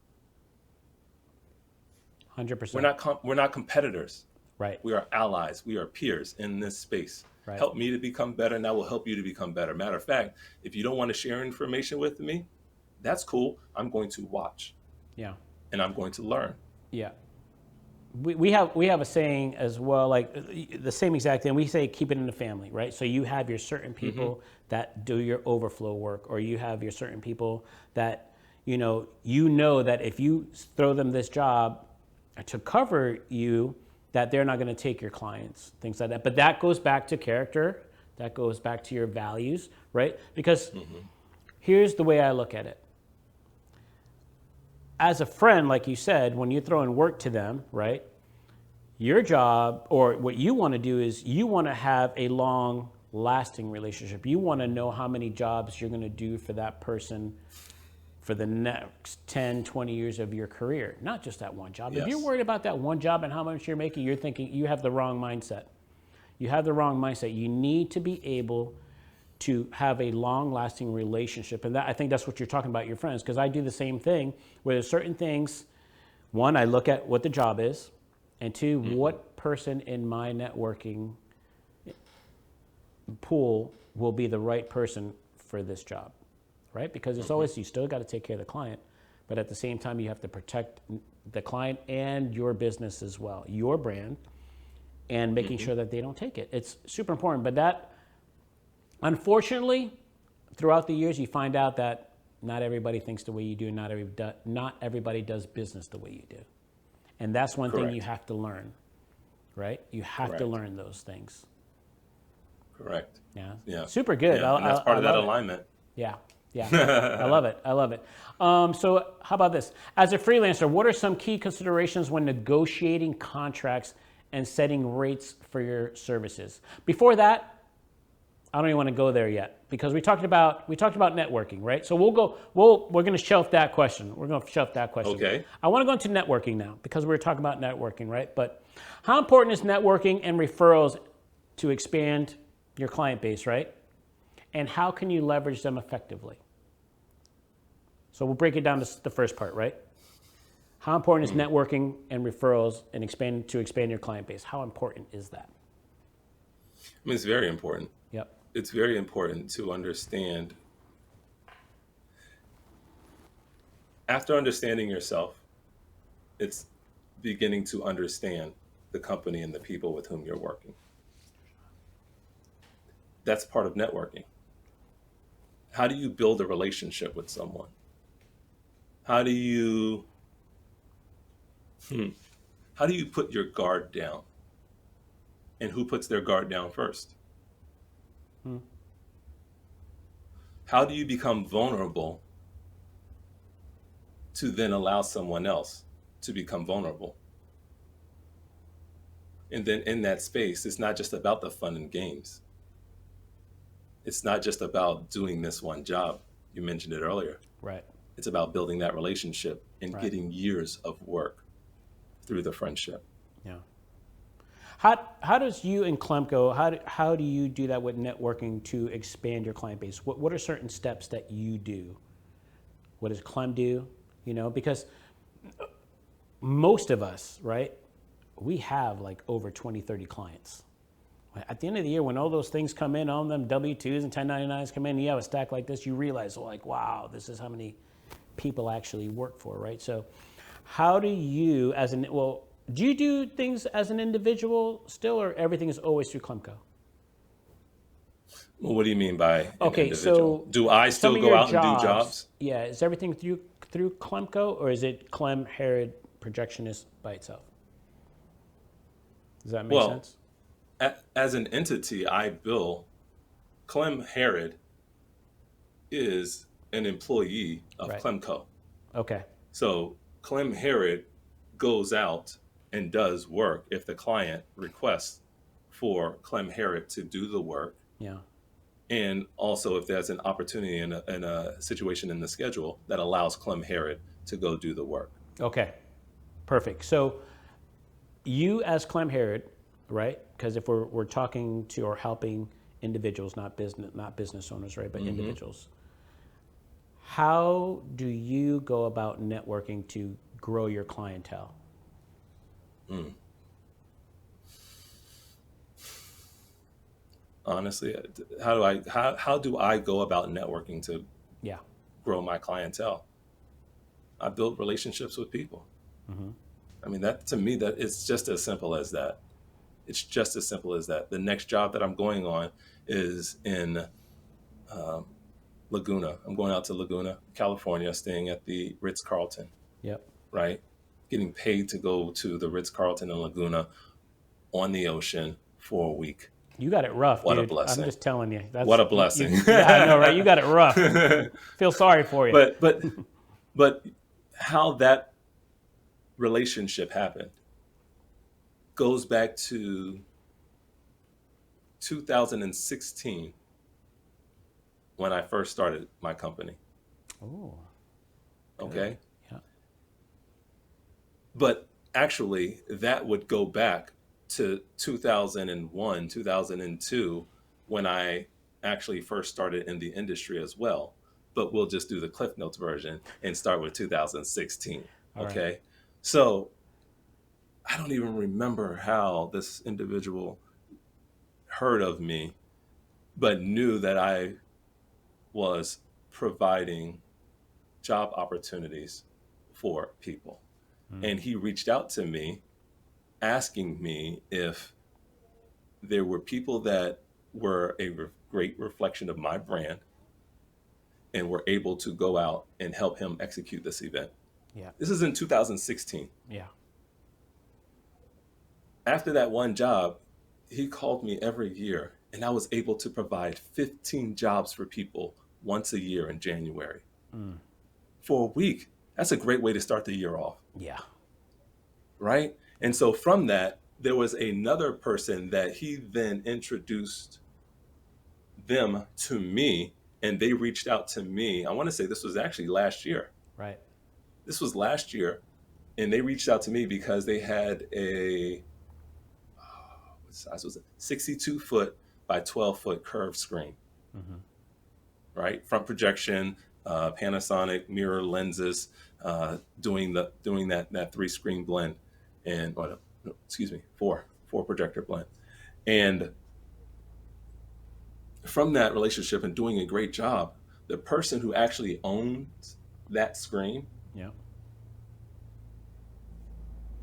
100%. We're not competitors. Right. We are allies. We are peers in this space. Right. Help me to become better, and I will help you to become better. Matter of fact, if you don't want to share information with me, that's cool. I'm going to watch. Yeah. And I'm going to learn. Yeah. We have a saying as well, like the same exact thing. We say keep it in the family, right? So you have your certain people that do your overflow work, or you have your certain people that you know that if you throw them this job to cover you, that they're not going to take your clients, things like that. But that goes back to character. That goes back to your values, right? Because here's the way I look at it. As a friend, like you said, when you throw in work to them, right? Your job, or what you want to do, is you want to have a long lasting relationship. You want to know how many jobs you're going to do for that person for the next 10, 20 years of your career, not just that one job. If you're Yes. worried about that one job and how much you're making, you're thinking you have the wrong mindset. You have the wrong mindset. You need to be able to have a long-lasting relationship. And that, I think that's what you're talking about, your friends, because I do the same thing, where there's certain things, one, I look at what the job is, and two, what person in my networking pool will be the right person for this job, right? Because it's always, you still got to take care of the client, but at the same time, you have to protect the client and your business as well, your brand, and making sure that they don't take it. It's super important. But that, unfortunately, throughout the years, you find out that not everybody thinks the way you do, not everybody does business the way you do. And that's one thing you Correct. have to learn, right? You have to Correct. learn those things. Correct. Yeah. Yeah. Super good. Yeah. And that's part of that love it. alignment. Yeah. Yeah. I love it. I love it. So how about this? As a freelancer, what are some key considerations when negotiating contracts and setting rates for your services? Before that, I don't even want to go there yet, because we talked about networking, right? So we're going to shelf that question. We're going to shelf that question. Okay. I want to go into networking now, because we're talking about networking, right? But how important is networking and referrals to expand your client base, right? And how can you leverage them effectively? So we'll break it down to the first part, right? How important is networking and referrals and to expand your client base? How important is that? I mean, it's very important. Yep. It's very important to understand. After understanding yourself, it's beginning to understand the company and the people with whom you're working. That's part of networking. How do you build a relationship with someone? How do you put your guard down? And who puts their guard down first? How do you become vulnerable to then allow someone else to become vulnerable? And then in that space, it's not just about the fun and games. It's not just about doing this one job. You mentioned it earlier. Right. It's about building that relationship and Right. getting years of work through the friendship. Yeah. How does you and Clemco, how do you do that with networking to expand your client base? What are certain steps that you do? What does Clem do? You know, because most of us, right, we have like over 20, 30 clients. At the end of the year, when all those things come in, all them W-2s and 1099s come in, you have a stack like this, you realize, like, wow, this is how many people actually work for, right? So how do you, do you do things as an individual still, or everything is always through Clemco? Well, what do you mean by an individual? So do I some still of go your out and do jobs? Yeah, is everything through Clemco, or is it Clem Harrod Projectionist by itself? Does that make Well, sense? as an entity, I bill. Clem Harrod is an employee of Right. Clemco. Okay. So Clem Harrod goes out and does work if the client requests for Clem Harrod to do the work. Yeah. And also if there's an opportunity in a situation in the schedule that allows Clem Harrod to go do the work. Okay. Perfect. So you as Clem Harrod, right? Because if we're talking to or helping individuals, not business owners, right? But individuals. How do you go about networking to grow your clientele? Honestly, how do I go about networking to Yeah. grow my clientele? I build relationships with people. I mean, that to me, that it's just as simple as that. It's just as simple as that. The next job that I'm going on is in Laguna. I'm going out to Laguna, California, staying at the Ritz-Carlton, Yep. right? Getting paid to go to the Ritz-Carlton in Laguna on the ocean for a week. You got it rough, What a dude. I'm blessing. just telling you. What a blessing. Yeah, I know, right? You got it rough. Feel sorry for you. But how that relationship happened goes back to 2016 when I first started my company. Oh, Okay. yeah. But actually, that would go back to 2001, 2002, when I actually first started in the industry as well. But we'll just do the Cliff Notes version and start with 2016. All right. Okay. So I don't even remember how this individual heard of me, but knew that I was providing job opportunities for people. And he reached out to me asking me if there were people that were a great reflection of my brand and were able to go out and help him execute this event. Yeah. This is in 2016. Yeah. After that one job, he called me every year, and I was able to provide 15 jobs for people once a year in January for a week. That's a great way to start the year off. Yeah. Right? And so from that, there was another person that he then introduced them to me, and they reached out to me. I want to say this was actually last year. Right. This was last year, and they reached out to me because they had a what size was it? 62-foot by 12-foot curved screen. Right? Front projection, Panasonic mirror lenses, doing that 3-screen blend, and four projector blend. And from that relationship and doing a great job, the person who actually owns that screen, Yeah.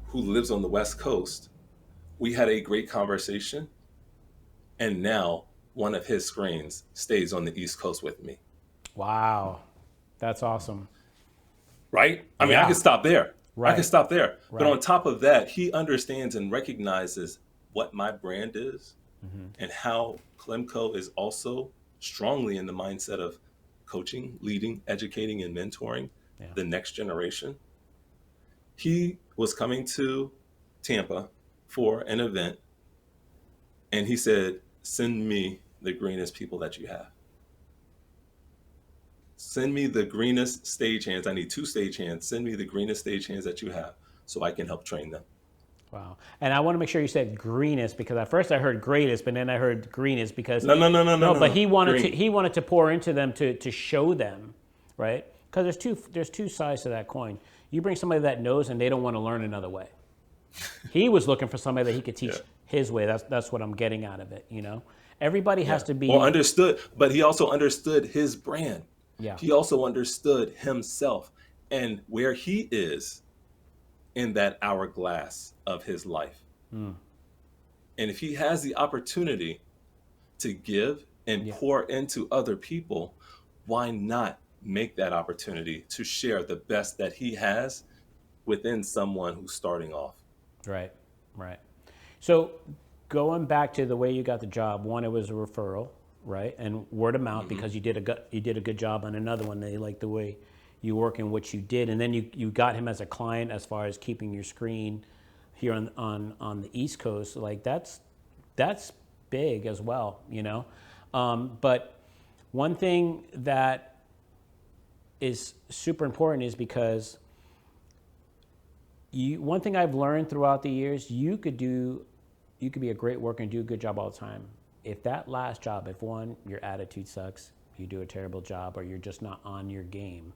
who lives on the West Coast, we had a great conversation, and now one of his screens stays on the East Coast with me. Wow. That's awesome. Right? I mean, Yeah. I could stop there. Right. I could stop there. But Right. on top of that, he understands and recognizes what my brand is and how Clemco is also strongly in the mindset of coaching, leading, educating, and mentoring the next generation. He was coming to Tampa for an event, and he said, "Send me the greenest people that you have. Send me the greenest stagehands. I need 2 stagehands. Send me the greenest stagehands that you have so I can help train them." Wow. And I want to make sure you said greenest, because at first I heard greatest, but then I heard greenest because No. but he wanted Green. to pour into them to show them, right? Because there's two sides to that coin. You bring somebody that knows and they don't want to learn another way. He was looking for somebody that he could teach his way. That's what I'm getting out of it, you know? Everybody has to be Or understood, but he also understood his brand. Yeah. He also understood himself and where he is in that hourglass of his life. And if he has the opportunity to give and pour into other people, why not make that opportunity to share the best that he has within someone who's starting off? Right, right. So going back to the way you got the job, one, it was a referral, right? And word of mouth, because you did a good job on another one. They liked the way you work and what you did. And then you got him as a client as far as keeping your screen here on the East Coast. Like that's big as well, you know? But one thing that is super important is because one thing I've learned throughout the years, you could be a great worker and do a good job all the time. If that last job, if one, your attitude sucks, you do a terrible job, or you're just not on your game,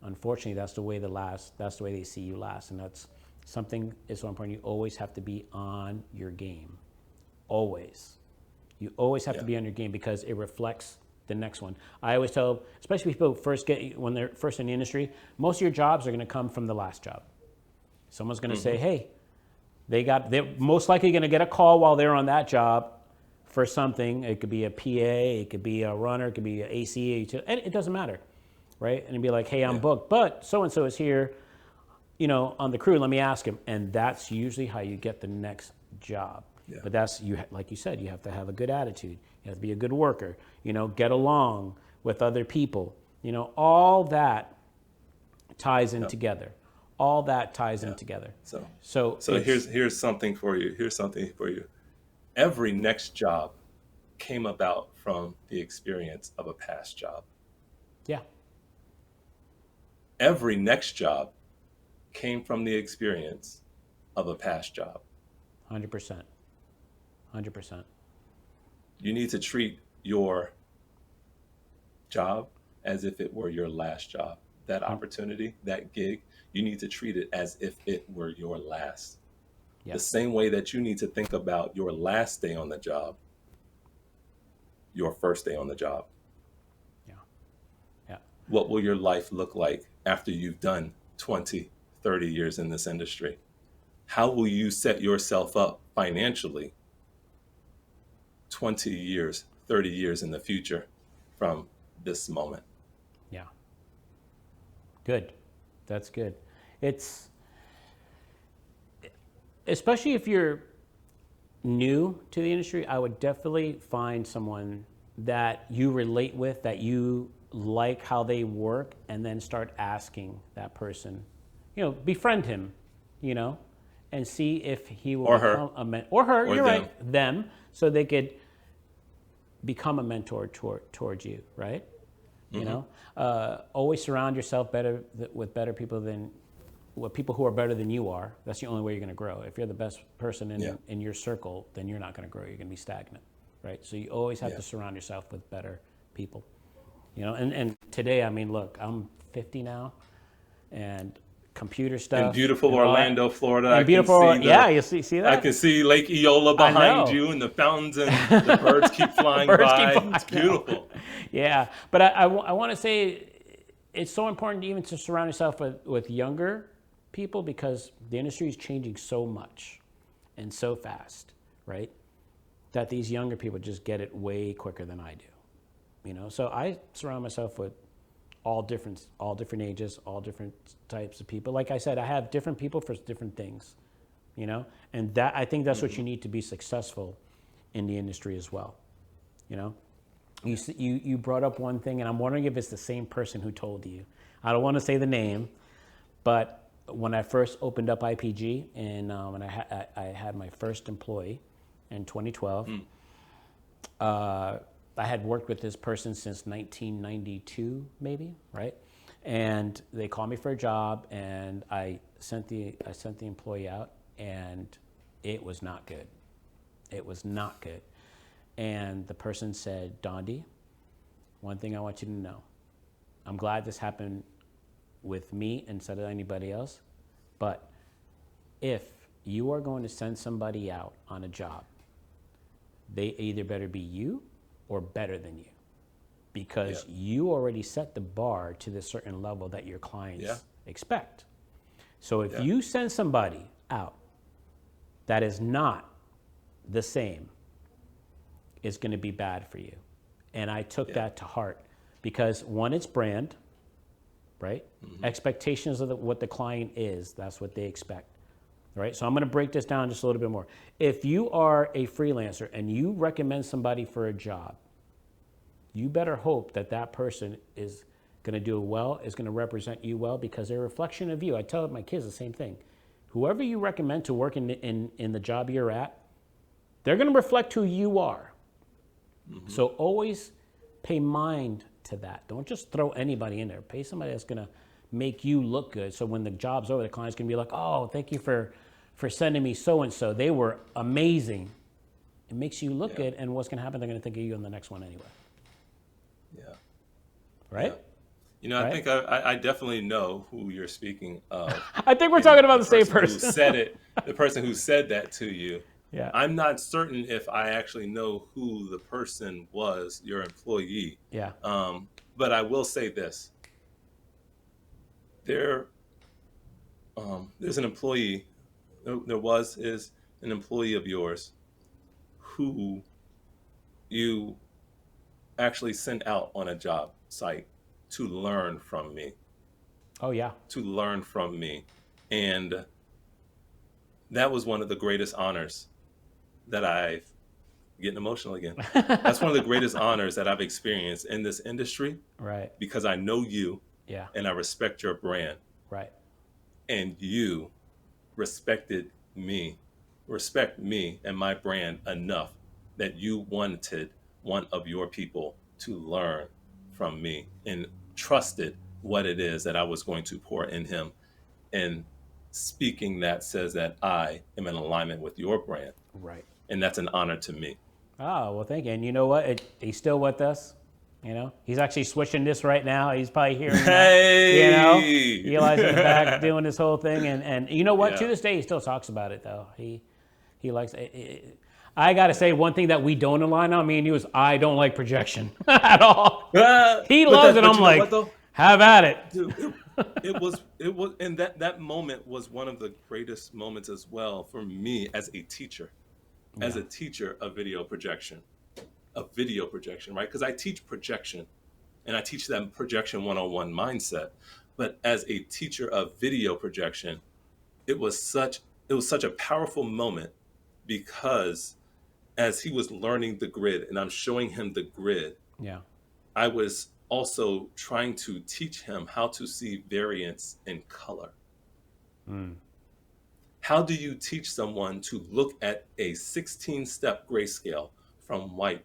unfortunately, that's the way they see you last. And that's something is so important. You always have to be on your game. Always. You always have to be on your game, because it reflects the next one. I always tell, especially people when they're first in the industry, most of your jobs are going to come from the last job. Someone's going to say, hey, they're most likely going to get a call while they're on that job for something. It could be a PA, it could be a runner, it could be an AC, and it doesn't matter, right? And it'd be like, hey, I'm booked, but so-and-so is here, you know, on the crew, let me ask him. And that's usually how you get the next job. Yeah. But like you said, you have to have a good attitude. You have to be a good worker. Get along with other people. All that ties in Yep. together. All that ties in Yeah. together. So, So so it's here's something for you. Here's something for you. Every next job came about from the experience of a past job. yeah, Every next job came from the experience of a past job. 100%, 100%. You need to treat your job as if it were your last job. That opportunity, that gig, you need to treat it as if it were your last. Yeah, The same way that you need to think about your last day on the job, your first day on the job. yeah, yeah, What will your life look like after you've done 20, 30 years in this industry? How will you set yourself up financially 20 years, 30 years in the future from this moment? yeah. Good. That's good. It's especially if you're new to the industry, I would definitely find someone that you relate with, that you like how they work, and then start asking that person, befriend him, you know, and see if he will Or her, become or her, or you're them. right, them, so they could become a mentor towards you, right? Always surround yourself with better people than with people who are better than you are. That's the only way you're going to grow. If you're the best person Yeah. in your circle, then you're not going to grow. You're going to be stagnant, right? So you always have Yeah. to surround yourself with better people. And today, I mean, look, I'm 50 now, and computer In stuff beautiful and all that, Orlando, Florida, and yeah, you see I that? can see Lake Eola I behind know. you and the fountains, and the birds keep flying Birds keep by. flying. It's beautiful. Yeah, but I want to say it's so important even to surround yourself with younger people, because the industry is changing so much and so fast, right? That these younger people just get it way quicker than I do. So I surround myself with all different ages, all different types of people. Like I said, I have different people for different things, and that I think that's what you need to be successful in the industry as well. You brought up one thing, and I'm wondering if it's the same person who told you. I don't want to say the name, but when I first opened up IPG, and when I had my first employee in 2012, I had worked with this person since 1992, maybe, right? And they called me for a job, and I sent the employee out, and it was not good. It was not good. And the person said, "Dondi, one thing I want you to know. I'm glad this happened with me instead of anybody else, but if you are going to send somebody out on a job, they either better be you or better than you, because you already set the bar to the certain level that your clients expect. So if you send somebody out that is not the same, it's going to be bad for you." And I took that to heart, because one, it's brand, right? Expectations of what the client is, that's what they expect, right? So I'm going to break this down just a little bit more. If you are a freelancer and you recommend somebody for a job, you better hope that that person is going to do it well, is going to represent you well, because they're a reflection of you. I tell my kids the same thing. Whoever you recommend to work in the job you're at, they're going to reflect who you are. So always pay mind to that. Don't just throw anybody in there. Pay somebody that's going to make you look good. So when the job's over, the client's going to be like, "Oh, thank you for sending me so-and-so. They were amazing." It makes you look good, and what's going to happen? They're going to think of you on the next one anyway. Yeah. Right? Yeah. I think I definitely know who you're speaking of. I think we're talking about the same person. Who said it, the person who said that to you. Yeah. I'm not certain if I actually know who the person was, your employee. Yeah. But I will say this. There's an employee, is an employee of yours who you actually sent out on a job site to learn from me. Oh, yeah. To learn from me. And that was one of the greatest honors that I getting emotional again. That's one of the greatest honors that I've experienced in this industry Right. because I know you Yeah. and I respect your brand, Right. and you respected me, respect me and my brand enough that you wanted one of your people to learn from me and trusted what it is that I was going to pour in him. And speaking that says that I am in alignment with your brand. Right. And that's an honor to me. Oh, well, thank you. And you know what? He's still with us. You know, he's actually switching this right now. He's probably hearing that. You know, Hey! Eli's in the back doing this whole thing, and you know what? To Yeah, this day, he still talks about it though. He likes it. I got to say, yeah. one thing that we don't align on, me and you, is I don't like projection at all. He loves it. But I'm you know what like, though? have at it. Dude, it was, and that moment was one of the greatest moments as well for me as a teacher, Yeah. of video projection, right? Because I teach projection, and I teach them projection 101 mindset. But as a teacher of video projection, it was such it was such a powerful moment because as he was learning the grid and I'm showing him the grid, Yeah. I was also trying to teach him how to see variance in color. Mm. How do you teach someone to look at a 16-step grayscale from white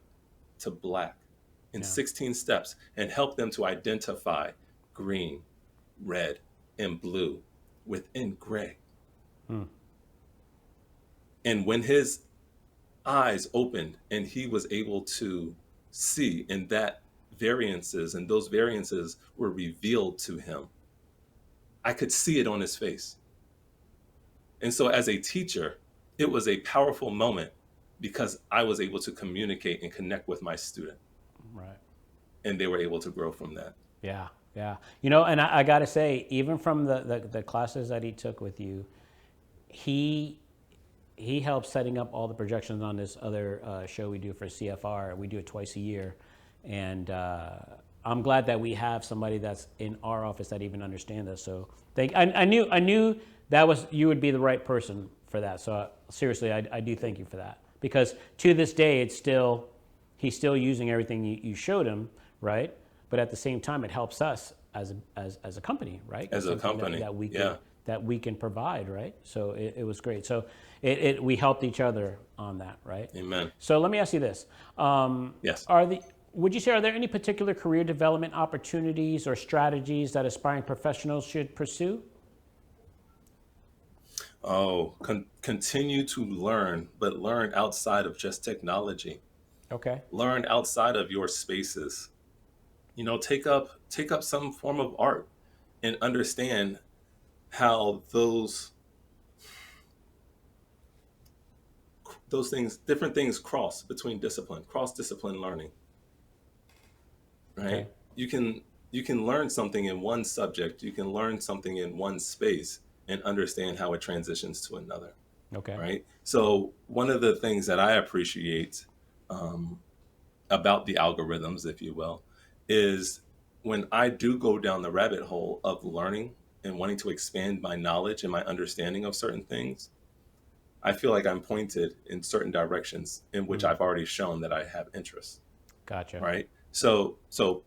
to black in Yeah. 16 steps and help them to identify green, red, and blue within gray? Mm. And when his eyes opened and he was able to see, and that variances and those variances were revealed to him, I could see it on his face. And so as a teacher, it was a powerful moment because I was able to communicate and connect with my student, Right. and they were able to grow from that. Yeah. Yeah. You know, and I got to say, even from the classes that he took with you, he he helped setting up all the projections on this other show we do for CFR. We do it twice a year, and I'm glad that we have somebody that's in our office that even understands us. So I knew that was you would be the right person for that. So seriously, I do thank you for that, because to this day it's still he's still using everything you showed him, right? But at the same time, it helps us as a company, right? As It's a something company, that we can yeah. that we can provide, right? So it was great. So we helped each other on that, right? Amen. So let me ask you this: Yes. would you say, are there any particular career development opportunities or strategies that aspiring professionals should pursue? Oh, continue to learn, but learn outside of just technology. Okay. Learn outside of your spaces. Take up some form of art and understand how those things, different things cross between cross discipline learning, Okay. right? You can learn something in one subject, you can learn something in one space and understand how it transitions to another, Okay. right? So one of the things that I appreciate um, about the algorithms, if you will, is when I do go down the rabbit hole of learning and wanting to expand my knowledge and my understanding of certain things, I feel like I'm pointed in certain directions in which Mm, I've already shown that I have interest, gotcha. right? So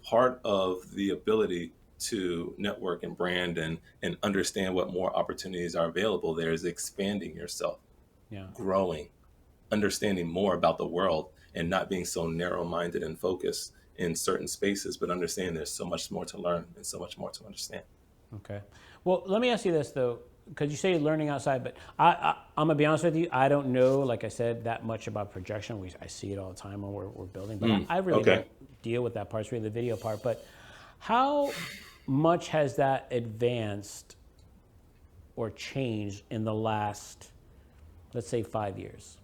part of the ability to network and brand and understand what more opportunities are available there is expanding yourself, Yeah. growing, understanding more about the world, and not being so narrow-minded and focused in certain spaces, but understand there's so much more to learn and so much more to understand. Okay. Well, let me ask you this though, because you say learning outside, but I'm gonna be honest with you. I don't know, like I said, that much about projection. I see it all the time when we're building, but I really Okay. don't deal with that part. It's really the video part. But how much has that advanced or changed in the last, let's say, 5 years?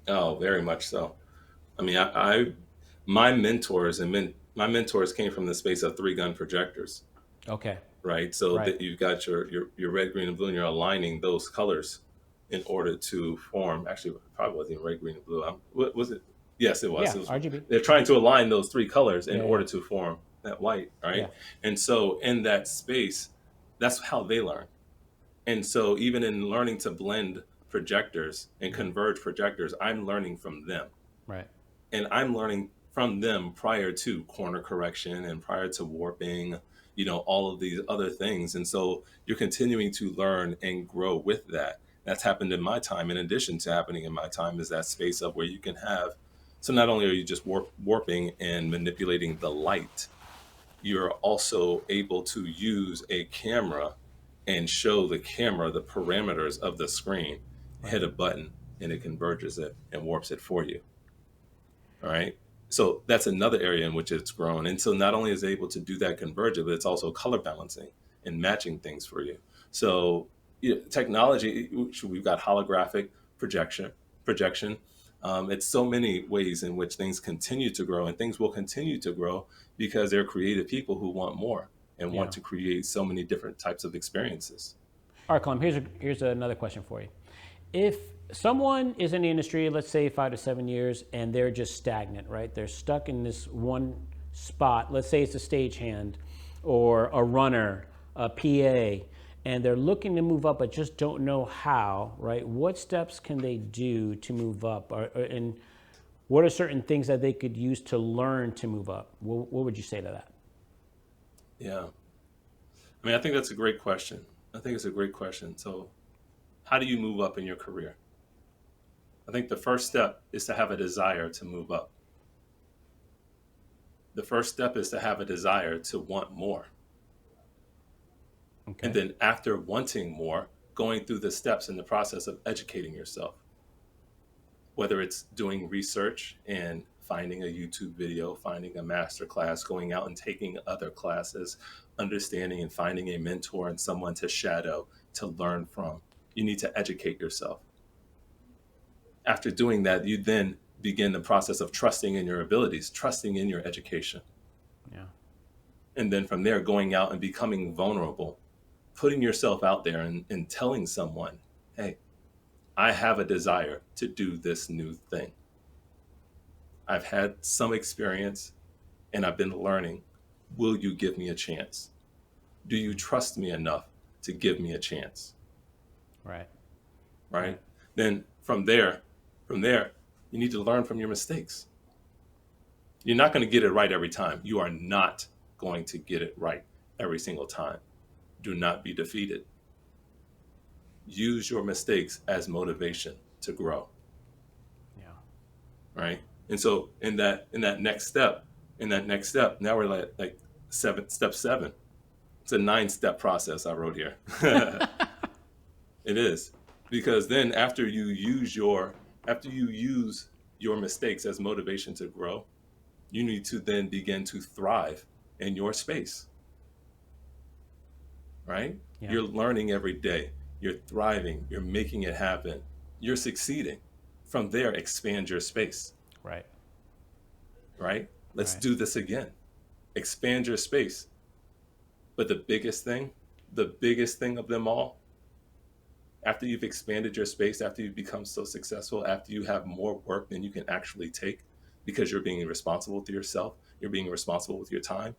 Oh, very much so. I mean, my my mentors came from the space of three gun projectors, Okay. right? So Right. that you've got your red, green, and blue, and you're aligning those colors in order to form. Actually, it probably wasn't even red, green, and blue. What was it? Yes, it was. Yeah. It was. RGB. They're trying to align those three colors in Yeah. Yeah. order to form that white, Yeah. right? And so in that space, that's how they learn. And so even in learning to blend projectors and converge projectors, I'm learning from them. Right. And I'm learning from them prior to corner correction and prior to warping, all of these other things. And so you're continuing to learn and grow with that. That's happened in my time. In addition to happening in my time is that space of where you can have, so not only are you just warping and manipulating the light, you're also able to use a camera and show the camera the parameters of the screen, hit Right. a button, and it converges it and warps it for you. All right. So that's another area in which it's grown. And so not only is it able to do that convergence, but it's also color balancing and matching things for you. So technology, we've got holographic projection. It's so many ways in which things continue to grow, and things will continue to grow because they're creative people who want more and want Yeah. to create so many different types of experiences. All right, Clem, here's another question for you. If someone is in the industry, let's say 5 to 7 years, and they're just stagnant, right? They're stuck in this one spot. Let's say it's a stagehand or a runner, a PA, and they're looking to move up but just don't know how, right? What steps can they do to move up? And what are certain things that they could use to learn to move up? What would you say to that? Yeah. I mean, I think that's a great question. I think it's a great question. So, how do you move up in your career? I think the first step is to have a desire to move up. The first step is to have a desire to want more. Okay. And then after wanting more, going through the steps in the process of educating yourself, whether it's doing research and finding a YouTube video, finding a master class, going out and taking other classes, understanding and finding a mentor and someone to shadow, to learn from. You need to educate yourself. After doing that, you then begin the process of trusting in your abilities, trusting in your education. Yeah. And then from there, going out and becoming vulnerable, putting yourself out there and telling someone, hey, I have a desire to do this new thing. I've had some experience and I've been learning. Will you give me a chance? Do you trust me enough to give me a chance? Right. Right? Then from there, you need to learn from your mistakes. You're not going to get it right every time. You are not going to get it right every single time. Do not be defeated. Use your mistakes as motivation to grow. Yeah. Right? And so in that next step, now we're like step 7. It's a 9-step process I wrote here. It is. Because then after you use your mistakes as motivation to grow, you need to then begin to thrive in your space. Right? Yeah. You're learning every day. You're thriving. You're making it happen. You're succeeding. From there, expand your space. Right. Right? Let's Right. do this again. Expand your space. But the biggest thing of them all, after you've expanded your space, after you've become so successful, after you have more work than you can actually take, because you're being responsible to yourself, you're being responsible with your time,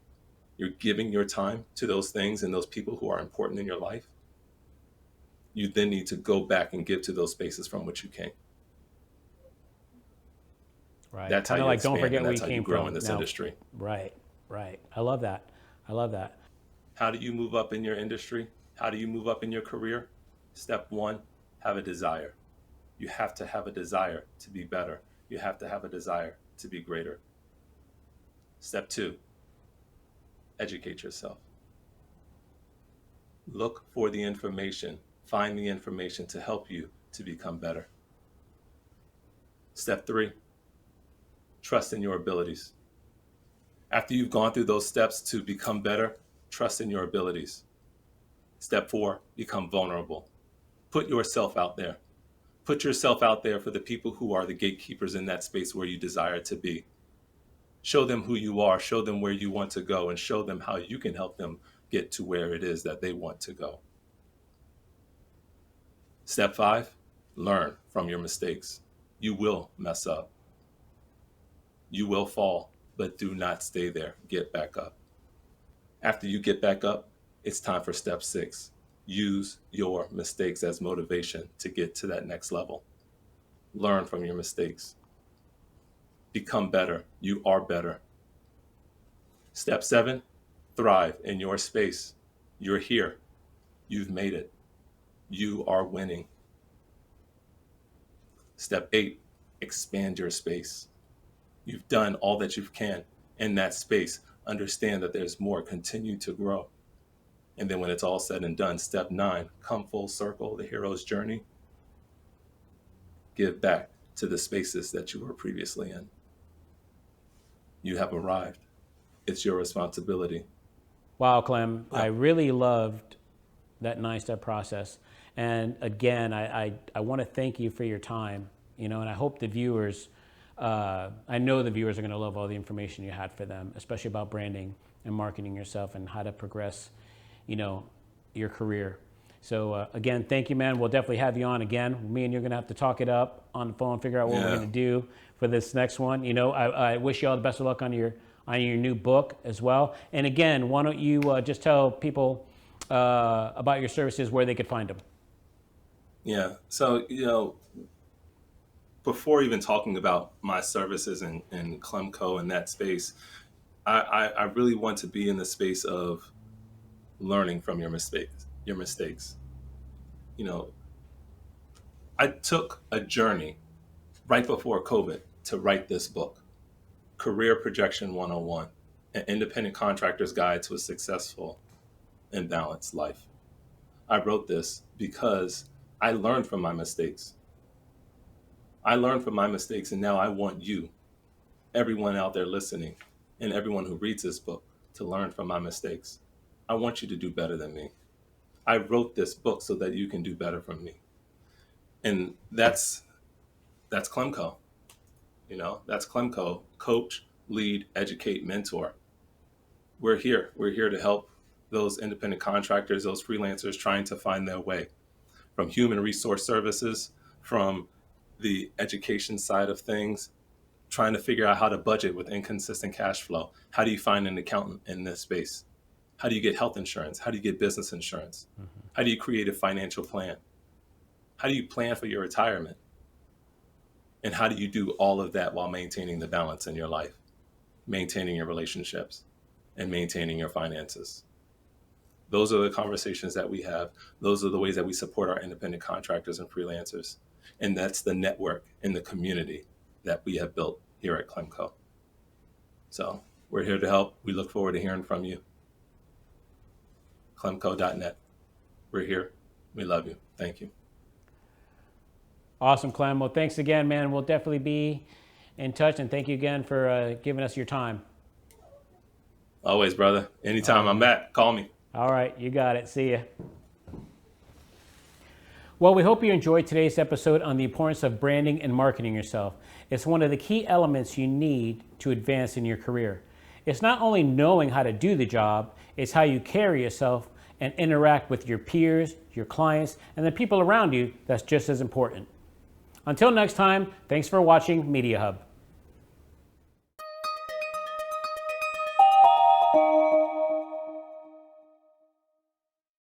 you're giving your time to those things and those people who are important in your life, you then need to go back and give to those spaces from which you came. Right. That's how Kind of you like don't expand, forget and where that's you how you came grow from. in this Now, industry. right. Right. I love that. I love that. How do you move up in your industry? How do you move up in your career? Step 1, have a desire. You have to have a desire to be better. You have to have a desire to be greater. Step 2, educate yourself. Look for the information. Find the information to help you to become better. Step 3, trust in your abilities. After you've gone through those steps to become better, trust in your abilities. Step 4, become vulnerable. Put yourself out there. Put yourself out there for the people who are the gatekeepers in that space where you desire to be. Show them who you are, show them where you want to go, and show them how you can help them get to where it is that they want to go. Step 5, learn from your mistakes. You will mess up. You will fall, but do not stay there. Get back up. After you get back up, it's time for step 6. use your mistakes as motivation to get to that next level. Learn from your mistakes. Become better. You are better. Step 7, thrive in your space. You're here. You've made it. You are winning. Step 8, expand your space. You've done all that you can in that space. Understand that there's more. Continue to grow. And then when it's all said and done, step 9, come full circle, the hero's journey. Give back to the spaces that you were previously in. You have arrived. It's your responsibility. Wow, Clem, Yeah. I really loved that 9-step process. And again, I want to thank you for your time, and I hope the viewers, I know the viewers are going to love all the information you had for them, especially about branding and marketing yourself and how to progress, your career. So again, thank you, man. We'll definitely have you on again. Me and you're going to have to talk it up on the phone, figure out what we're going to do for this next one. I wish you all the best of luck on your new book as well. And again, why don't you just tell people about your services, where they could find them? Yeah. So, before even talking about my services in Clemco and that space, I really want to be in the space of learning from your mistakes. I took a journey right before COVID to write this book, Career Projection 101, an independent contractor's guide to a successful and balanced life. I wrote this because I learned from my mistakes. And now I want you, everyone out there listening, and everyone who reads this book, to learn from my mistakes. I want you to do better than me. I wrote this book so that you can do better from me. And that's Clemco. That's Clemco. Coach, lead, educate, mentor. We're here. We're here to help those independent contractors, those freelancers trying to find their way, from human resource services, from the education side of things, trying to figure out how to budget with inconsistent cash flow. How do you find an accountant in this space? How do you get health insurance? How do you get business insurance? Mm-hmm. How do you create a financial plan? How do you plan for your retirement? And how do you do all of that while maintaining the balance in your life, maintaining your relationships, and maintaining your finances? Those are the conversations that we have. Those are the ways that we support our independent contractors and freelancers. And that's the network and the community that we have built here at Clemco. So we're here to help. We look forward to hearing from you. Clemco.net. We're here. We love you. Thank you. Awesome, Clem. Well, thanks again, man. We'll definitely be in touch, and thank you again for giving us your time. Always, brother. Anytime I'm back, call me. All right, you got it. See ya. Well, we hope you enjoyed today's episode on the importance of branding and marketing yourself. It's one of the key elements you need to advance in your career. It's not only knowing how to do the job, it's how you carry yourself and interact with your peers, your clients, and the people around you that's just as important. Until next time, thanks for watching Media Hub.